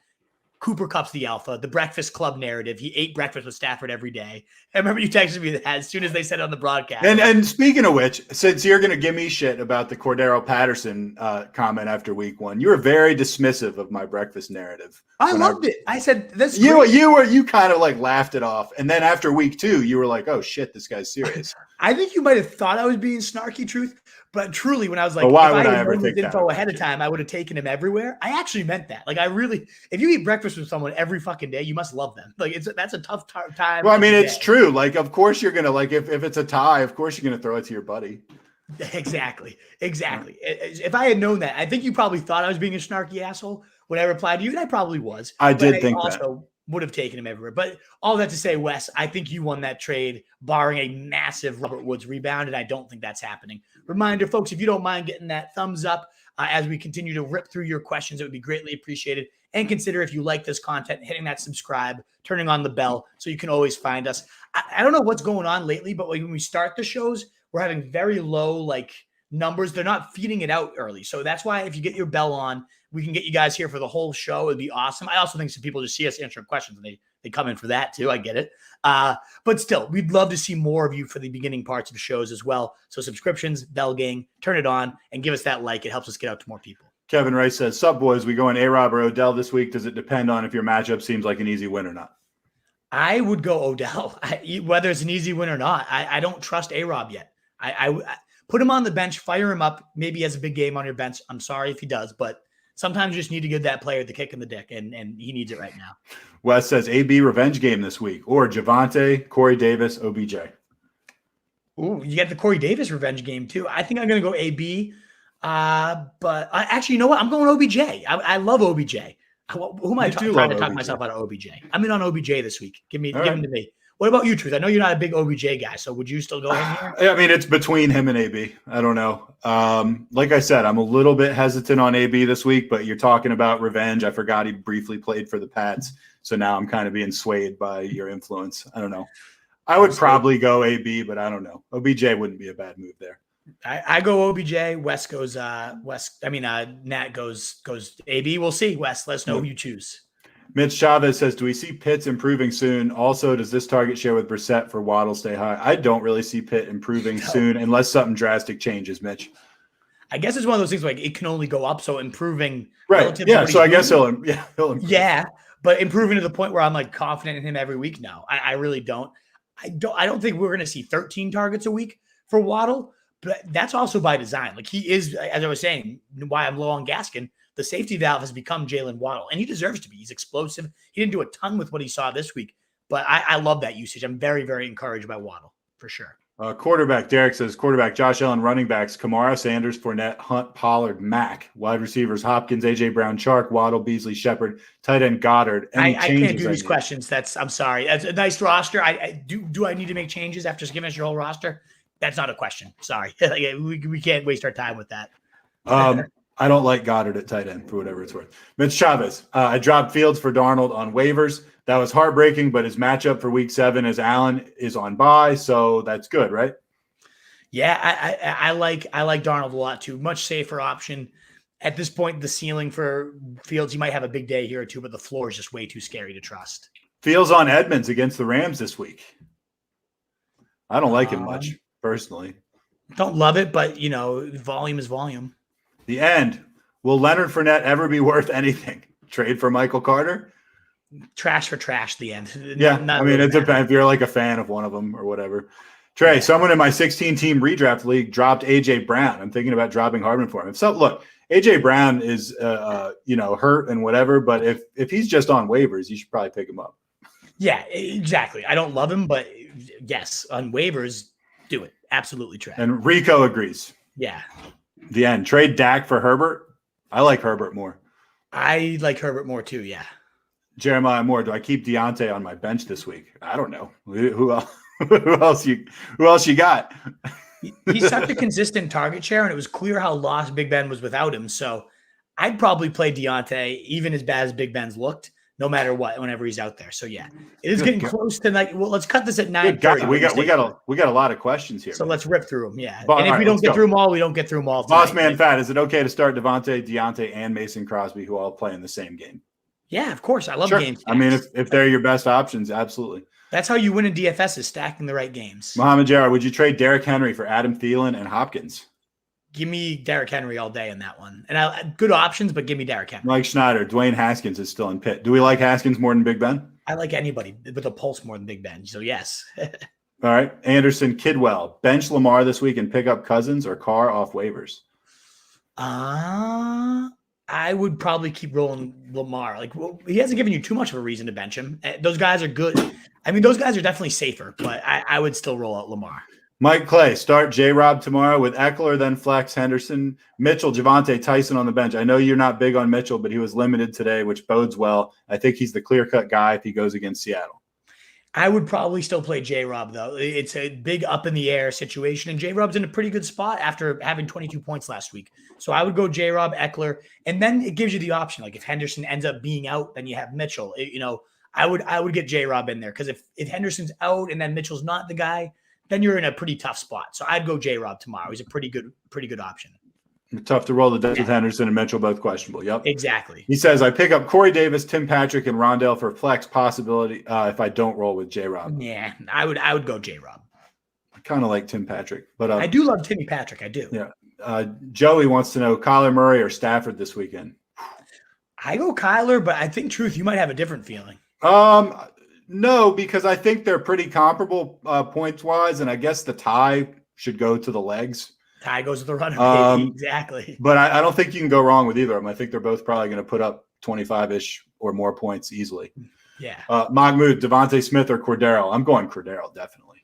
Cooper Kupp's the alpha, the Breakfast Club narrative. He ate breakfast with Stafford every day. I remember you texted me that as soon as they said it on the broadcast. And speaking of which, since you're going to give me shit about the Cordero Patterson comment after week one, you were very dismissive of my breakfast narrative. I loved it. I said, "This." You kind of like laughed it off, and then after week two, you were like, "Oh shit, this guy's serious." I think you might have thought I was being snarky, truth. But truly, when I was like, why would I ever take that info ahead of time, I would have taken him everywhere. I actually meant that. Like, if you eat breakfast with someone every fucking day, you must love them. Like, that's a tough time. Well, I mean, it's true. Like, of course you're gonna if it's a tie, of course you're gonna throw it to your buddy. Exactly. If I had known that, I think you probably thought I was being a snarky asshole when I replied to you, and I probably was. I did think that. Would have taken him everywhere. But all that to say, Wes, I think you won that trade, barring a massive Robert Woods rebound, and I don't think that's happening. Reminder, folks, if you don't mind getting that thumbs up as we continue to rip through your questions, it would be greatly appreciated. And consider, if you like this content, hitting that subscribe, turning on the bell so you can always find us. I don't know what's going on lately, but when we start the shows, we're having very low numbers. They're not feeding it out early. So that's why if you get your bell on, we can get you guys here for the whole show. It'd be awesome. I also think some people just see us answering questions and they come in for that too. I get it. But still, we'd love to see more of you for the beginning parts of the shows as well. So subscriptions, bell gang, turn it on and give us that like. It helps us get out to more people. Kevin Rice says, "Sup boys, we going A-Rob or Odell this week? Does it depend on if your matchup seems like an easy win or not?" I would go Odell, whether it's an easy win or not. I don't trust A-Rob yet. I put him on the bench, fire him up. Maybe he has a big game on your bench. I'm sorry if he does, but sometimes you just need to give that player the kick in the dick, and he needs it right now. Wes says, "AB revenge game this week, or Javonte, Corey Davis, OBJ." Ooh, you get the Corey Davis revenge game too. I think I'm going to go AB, but actually, you know what? I'm going OBJ. I love OBJ. Who am I trying to talk myself out of OBJ? I'm in on OBJ this week. Give him to me. What about you, Truth? I know you're not a big OBJ guy, so would you still go in here? I mean, it's between him and AB. I don't know. Like I said, I'm a little bit hesitant on AB this week, but you're talking about revenge. I forgot he briefly played for the Pats, so now I'm kind of being swayed by your influence. I don't know. I would probably go AB, but I don't know. OBJ wouldn't be a bad move there. I go OBJ. Wes goes Nat goes AB. We'll see. Wes, let us know who you choose. Mitch Chavez says, "Do we see Pitts improving soon? Also, does this target share with Brissett for Waddle stay high?" I don't really see Pitt improving soon unless something drastic changes, Mitch. I guess it's one of those things it can only go up. So improving. Right. Yeah. So I guess he'll improve. Yeah. But improving to the point where I'm confident in him every week now. I really don't. I don't think we're going to see 13 targets a week for Waddle, but that's also by design. He is, as I was saying, why I'm low on Gaskin. The safety valve has become Jalen Waddle, and he deserves to be. He's explosive. He didn't do a ton with what he saw this week, but I love that usage. I'm very, very encouraged by Waddle for sure. Quarterback, Derek says, quarterback, Josh Allen, running backs, Kamara, Sanders, Fournette, Hunt, Pollard, Mack, wide receivers, Hopkins, A.J. Brown, Chark, Waddle, Beasley, Shepard, tight end, Goddard. I can't do these questions. I'm sorry. That's a nice roster. Do I need to make changes after just giving us your whole roster? That's not a question. Sorry. We can't waste our time with that. I don't like Goddard at tight end for whatever it's worth. Mitch Chavez, I dropped Fields for Darnold on waivers. That was heartbreaking, but his matchup for week 7 is Allen is on bye, so that's good, right? Yeah, I like Darnold a lot too. Much safer option. At this point, the ceiling for Fields, he might have a big day here or two, but the floor is just way too scary to trust. Fields on Edmonds against the Rams this week. I don't like him much, personally. Don't love it, but, volume is volume. The end. Will Leonard Fournette ever be worth anything? Trade for Michael Carter? Trash for trash, the end. Yeah, it depends if you're a fan of one of them or whatever. Trey, someone in my 16-team redraft league dropped A.J. Brown. I'm thinking about dropping Hardman for him. So, look, A.J. Brown is, hurt and whatever, but if he's just on waivers, you should probably pick him up. Yeah, exactly. I don't love him, but yes, on waivers, do it. Absolutely, Trey. And Rico agrees. Yeah. The end. Trade Dak for Herbert. I like Herbert more. I like Herbert more too, yeah. Jeremiah Moore, do I keep Deontay on my bench this week? I don't know. Who else? Who else you got? He's such a consistent target share, and it was clear how lost Big Ben was without him. So I'd probably play Deontay, even as bad as Big Ben's looked, no matter what, whenever he's out there. So yeah, it is getting close to let's cut this at 9:30. We got a lot of questions here. So let's rip through them. Yeah, and if we don't get through them all, we don't get through them all. Boss man Fat, is it okay to start Devontae, Deontay, and Mason Crosby, who all play in the same game? Yeah, of course. I love games. I mean, if they're your best options, absolutely. That's how you win in DFS, is stacking the right games. Mohamed Jarrah, would you trade Derrick Henry for Adam Thielen and Hopkins? Give me Derrick Henry all day in that one. And good options, but give me Derrick Henry. Mike Schneider, Dwayne Haskins is still in Pitt. Do we like Haskins more than Big Ben? I like anybody with a pulse more than Big Ben. So yes. All right. Anderson Kidwell, bench Lamar this week and pick up Cousins or Carr off waivers? I would probably keep rolling Lamar. He hasn't given you too much of a reason to bench him. Those guys are good. I mean, those guys are definitely safer, but I would still roll out Lamar. Mike Clay, start J-Rob tomorrow with Eckler, then flex Henderson, Mitchell, Javonte, Tyson on the bench. I know you're not big on Mitchell, but he was limited today, which bodes well. I think he's the clear-cut guy if he goes against Seattle. I would probably still play J-Rob, though. It's a big up in the air situation, and J-Rob's in a pretty good spot after having 22 points last week. So I would go J-Rob, Eckler, and then it gives you the option. Like if Henderson ends up being out, then you have Mitchell. I would get J-Rob in there because if Henderson's out and then Mitchell's not the guy, then you're in a pretty tough spot. So I'd go J-Rob tomorrow. He's a pretty good option. Tough to roll the dice with Henderson and Mitchell, both questionable. Yep. Exactly. He says, I pick up Corey Davis, Tim Patrick, and Rondell for flex possibility if I don't roll with J-Rob. Yeah, I would go J-Rob. I kind of like Tim Patrick. But I do love Timmy Patrick. I do. Yeah. Joey wants to know Kyler Murray or Stafford this weekend. I go Kyler, but I think, Truth, you might have a different feeling. No, because I think they're pretty comparable points-wise, and I guess the tie should go to the legs. Tie goes to the runner. Exactly. But I don't think you can go wrong with either of them. I think they're both probably going to put up 25-ish or more points easily. Yeah. Mahmoud, Devontae Smith or Cordero? I'm going Cordero, definitely.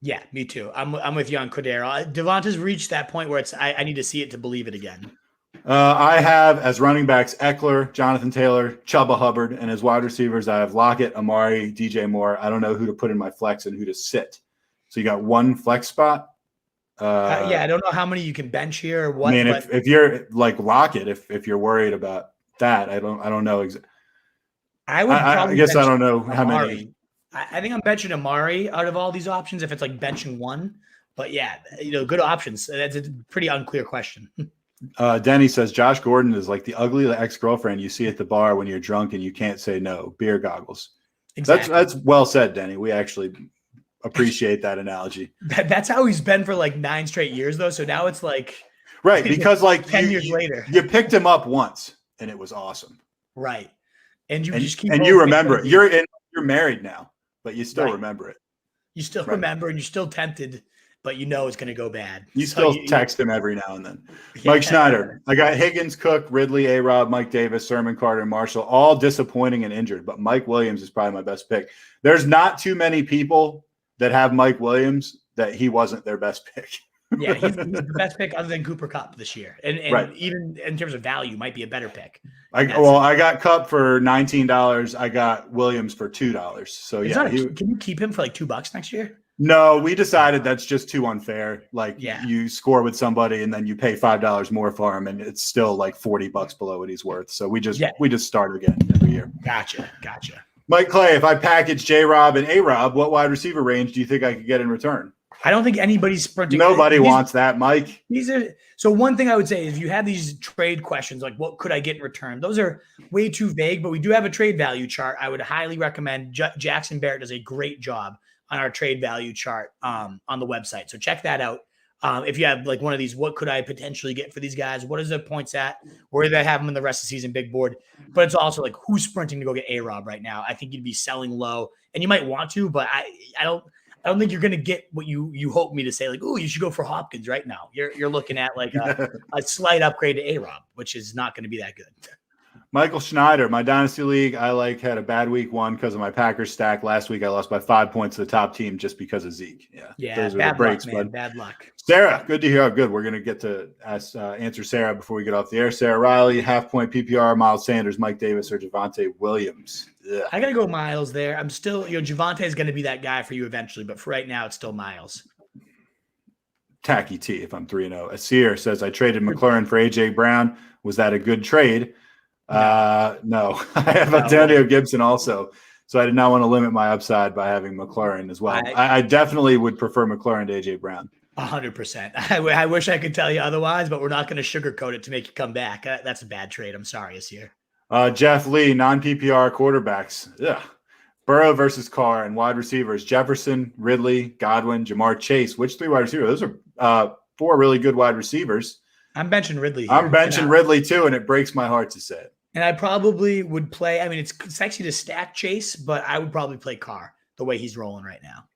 Yeah, me too. I'm with you on Cordero. Devontae's reached that point where I need to see it to believe it again. I have as running backs Eckler, Jonathan Taylor, Chuba Hubbard, and as wide receivers I have Lockett, Amari, DJ Moore. I don't know who to put in my flex and who to sit. So you got one flex spot. I don't know how many you can bench here or what. I mean, if you're like Lockett, if you're worried about that, I don't know. I guess I don't know how many. I think I'm benching Amari out of all these options if it's like benching one. But yeah, good options. That's a pretty unclear question. Denny says Josh Gordon is like the ugly ex-girlfriend you see at the bar when you're drunk and you can't say no. Beer goggles. Exactly. That's well said, Denny. We actually appreciate that analogy. That's how he's been for like 9 straight years, though. So now it's like right because like 10 years later, you picked him up once and it was awesome. Right, and you just keep and you remember it. You're married now, but you still remember it. You still remember, and you're still tempted. But it's going to go bad. You still text him every now and then. Yeah. Mike Schneider. I got Higgins, Cook, Ridley, A-Rob, Mike Davis, Sermon, Carter, and Marshall, all disappointing and injured. But Mike Williams is probably my best pick. There's not too many people that have Mike Williams that he wasn't their best pick. Yeah, he's the best pick other than Cooper Kupp this year. And even in terms of value, might be a better pick. I got Kupp for $19. I got Williams for $2. So, can you keep him for like $2 next year? No, we decided that's just too unfair. You score with somebody and then you pay $5 more for him, and it's still like $40 below what he's worth. So we just start again every year. Gotcha. Mike Clay, if I package J-Rob and A-Rob, what wide receiver range do you think I could get in return? I don't think anybody's sprinting. Nobody wants that, Mike. So one thing I would say is if you have these trade questions, like what could I get in return? Those are way too vague, but we do have a trade value chart. I would highly recommend. Jackson Barrett does a great job on our trade value chart on the website. So check that out. If you have like one of these, what could I potentially get for these guys? What is their points at? Where do they have them in the rest of the season? Big board. But it's also like who's sprinting to go get A-Rob right now. I think you'd be selling low, and you might want to, but I don't think you're going to get what you hope me to say. Like, oh, you should go for Hopkins right now. You're looking at like a slight upgrade to A-Rob, which is not going to be that good. Michael Schneider, my dynasty league, had a bad week 1 because of my Packers stack. Last week I lost by 5 points to the top team just because of Zeke. Yeah, those are the breaks, luck, man. Bad luck. Sarah, good to hear. Oh, good. We're going to get to answer Sarah before we get off the air. Sarah Riley, half-point PPR, Miles Sanders, Mike Davis, or Javonte Williams. Ugh. I got to go Miles there. I'm still, Javonte is going to be that guy for you eventually, but for right now, it's still Miles. Tacky T, if I'm 3-0. Asir says, I traded McLaren for A.J. Brown. Was that a good trade? No. I have Antonio Gibson also, so I did not want to limit my upside by having McLaren as well. I definitely would prefer McLaren to A.J. Brown. 100%. I wish I could tell you otherwise, but we're not going to sugarcoat it to make you come back. That's a bad trade. I'm sorry, Asir. Jeff Lee, non-PPR quarterbacks. Ugh. Burrow versus Carr and wide receivers. Jefferson, Ridley, Godwin, Jamar Chase. Which 3 wide receivers? Those are 4 really good wide receivers. I'm benching Ridley here. I'm benching Ridley too, and it breaks my heart to say it. And I probably would play. I mean, it's sexy to stack Chase, but I would probably play Carr the way he's rolling right now.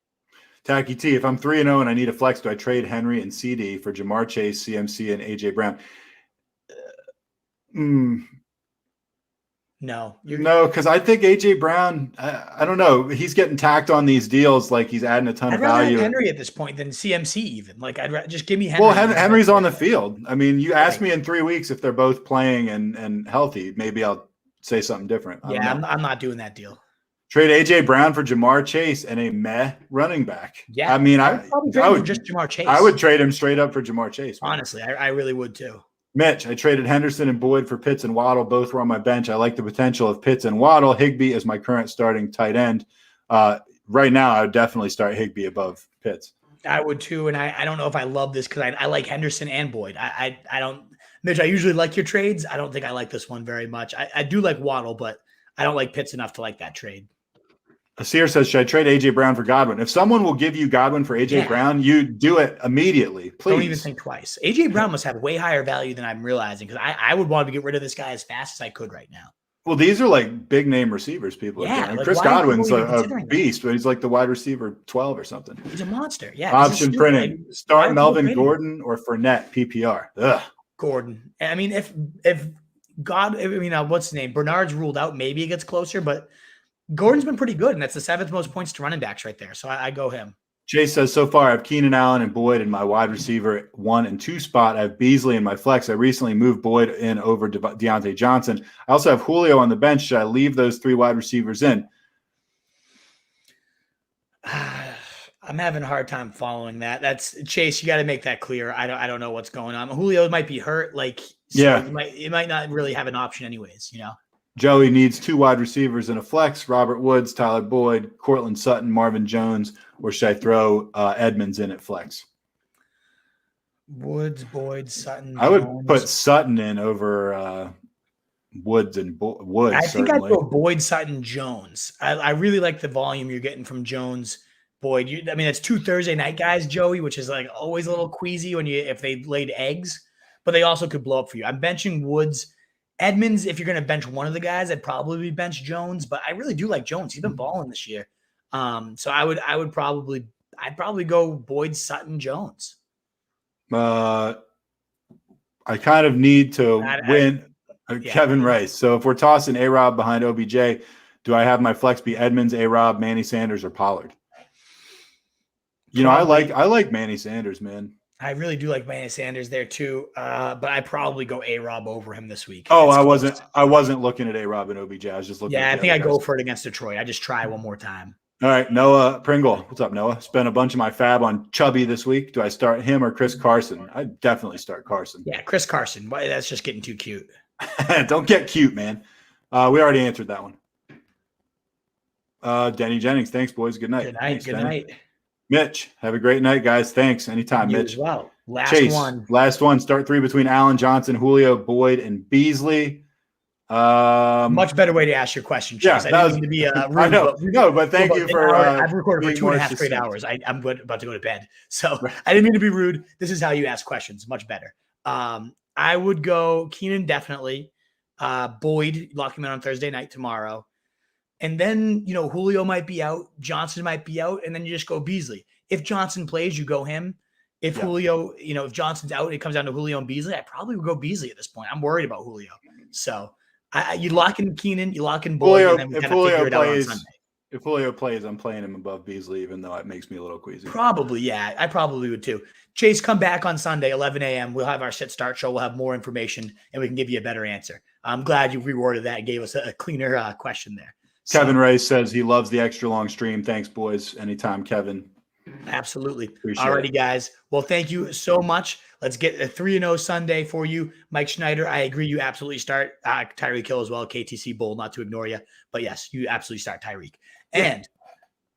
Tacky T, if I'm 3-0 and I need a flex, do I trade Henry and CD for Jamar Chase, CMC, and A.J. Brown? No, because I think A.J. Brown, I don't know. He's getting tacked on these deals like he's adding a ton of value. I'd rather have Henry at this point than CMC even. Like, just give me Henry. Well, Henry's on the field. I mean, you ask me in 3 weeks if they're both playing and healthy. Maybe I'll say something different. I'm not doing that deal. Trade AJ Brown for Jamar Chase and a meh running back. Yeah. I mean, I would just Jamar Chase. I would trade him straight up for Jamar Chase. Man. Honestly, I really would too. Mitch, I traded Henderson and Boyd for Pitts and Waddle. Both were on my bench. I like the potential of Pitts and Waddle. Higbee is my current starting tight end. Right now, I would definitely start Higbee above Pitts. I would too, and I don't know if I love this because I like Henderson and Boyd. I don't, Mitch. I usually like your trades. I don't think I like this one very much. I do like Waddle, but I don't like Pitts enough to like that trade. Asir says, should I trade AJ Brown for Godwin? If someone will give you Godwin for AJ Brown, you do it immediately. Please. Don't even think twice. AJ Brown must have way higher value than I'm realizing because I would want to get rid of this guy as fast as I could right now. Well, these are like big name receivers. People are doing. Like, Chris Godwin's a beast, but he's like the wide receiver 12 or something. He's a monster. Yeah. Option printing. Start Melvin Gordon or Fournette PPR. Ugh. Gordon. I mean, what's his name? Bernard's ruled out. Maybe it gets closer, but Gordon's been pretty good, and that's the 7th most points to running backs right there. So I go him. Chase says, so far I have Keenan Allen and Boyd in my wide receiver 1 and 2 spot. I have Beasley in my flex. I recently moved Boyd in over Deontay Johnson. I also have Julio on the bench. Should I leave those 3 wide receivers in? I'm having a hard time following that. That's Chase. You got to make that clear. I don't know what's going on. Julio might be hurt. It might not really have an option anyways, you know? Joey needs 2 wide receivers in a flex. Robert Woods, Tyler Boyd, Cortland Sutton, Marvin Jones, or should I throw Edmonds in at flex? Woods, Boyd, Sutton. I would put Sutton in over Woods and Woods. I think I'd go Boyd, Sutton, Jones. I really like the volume you're getting from Jones, Boyd. It's 2 Thursday night guys, Joey, which is like always a little queasy if they laid eggs, but they also could blow up for you. I'm benching Woods. Edmonds, if you're going to bench one of the guys, I'd probably bench Jones, but I really do like Jones. He's been balling this year. So I'd probably go Boyd, Sutton, Jones. I kind of need to win Kevin Rice. So if we're tossing A-Rob behind OBJ, do I have my flex be Edmonds, A-Rob, Manny Sanders, or Pollard? I like Manny Sanders, man. I really do like Manny Sanders there too, but I probably go A-Rob over him this week. Oh, I wasn't looking at A-Rob and OBJ. I was just looking. Yeah, I think I go for it against Detroit. I just try one more time. All right, Noah Pringle. What's up, Noah? Spent a bunch of my fab on Chubby this week. Do I start him or Chris Carson? I'd definitely start Carson. Yeah, Chris Carson. That's just getting too cute. Don't get cute, man. We already answered that one. Denny Jennings. Thanks, boys. Good night. Good night. Thanks, Good Denny. night. Mitch, have a great night, guys. Thanks. Anytime, You Mitch. as well. Last one. Start 3 between Allen, Johnson, Julio, Boyd, and Beasley. Much better way to ask your question, Chase. Yeah, I didn't mean to be rude. I know. But thank you for. I've recorded for 2.5 straight hours. I'm about to go to bed, so I didn't mean to be rude. This is how you ask questions. Much better. I would go Keenan definitely. Boyd, lock him in on Thursday night tomorrow. And then, Julio might be out. Johnson might be out. And then you just go Beasley. If Johnson plays, you go him. If Julio, if Johnson's out, it comes down to Julio and Beasley. I probably would go Beasley at this point. I'm worried about Julio. So you lock in Keenan, you lock in Boyd, and then we kind of figure it out on Sunday. If Julio plays, I'm playing him above Beasley, even though it makes me a little queasy. Probably, yeah. I probably would too. Chase, come back on Sunday, 11 a.m. We'll have our sit-start show. We'll have more information, and we can give you a better answer. I'm glad you reworded that and gave us a cleaner question there. Kevin Rice says he loves the extra long stream. Thanks, boys. Anytime, Kevin. Absolutely. Appreciate Alrighty, it. guys. Well, thank you so much. Let's get a 3-0 Sunday for you. Mike Schneider, I agree. You absolutely start Tyreek Hill as well. KTC Bull, not to ignore you. But yes, you absolutely start Tyreek. And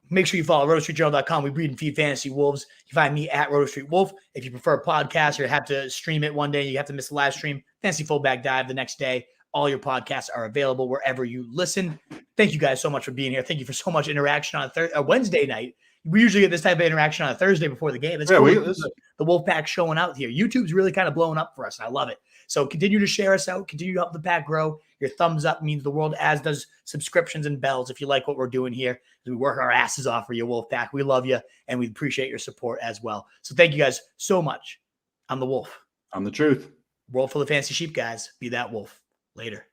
make sure you follow RotoStreetJournal.com. We breed and feed fantasy wolves. You find me at RotoStreetWolf. If you prefer a podcast or have to stream it one day, you have to miss the live stream, Fantasy Fullback Dive the next day. All your podcasts are available wherever you listen. Thank you guys so much for being here. Thank you for so much interaction on a Wednesday night. We usually get this type of interaction on a Thursday before the game. It's cool. The Wolfpack showing out here. YouTube's really kind of blowing up for us, and I love it. So continue to share us out. Continue to help the pack grow. Your thumbs up means the world, as does subscriptions and bells if you like what we're doing here. We work our asses off for you, Wolfpack. We love you, and we appreciate your support as well. So thank you guys so much. I'm the Wolf. I'm the truth. World full of fantasy sheep, guys. Be that wolf. Later.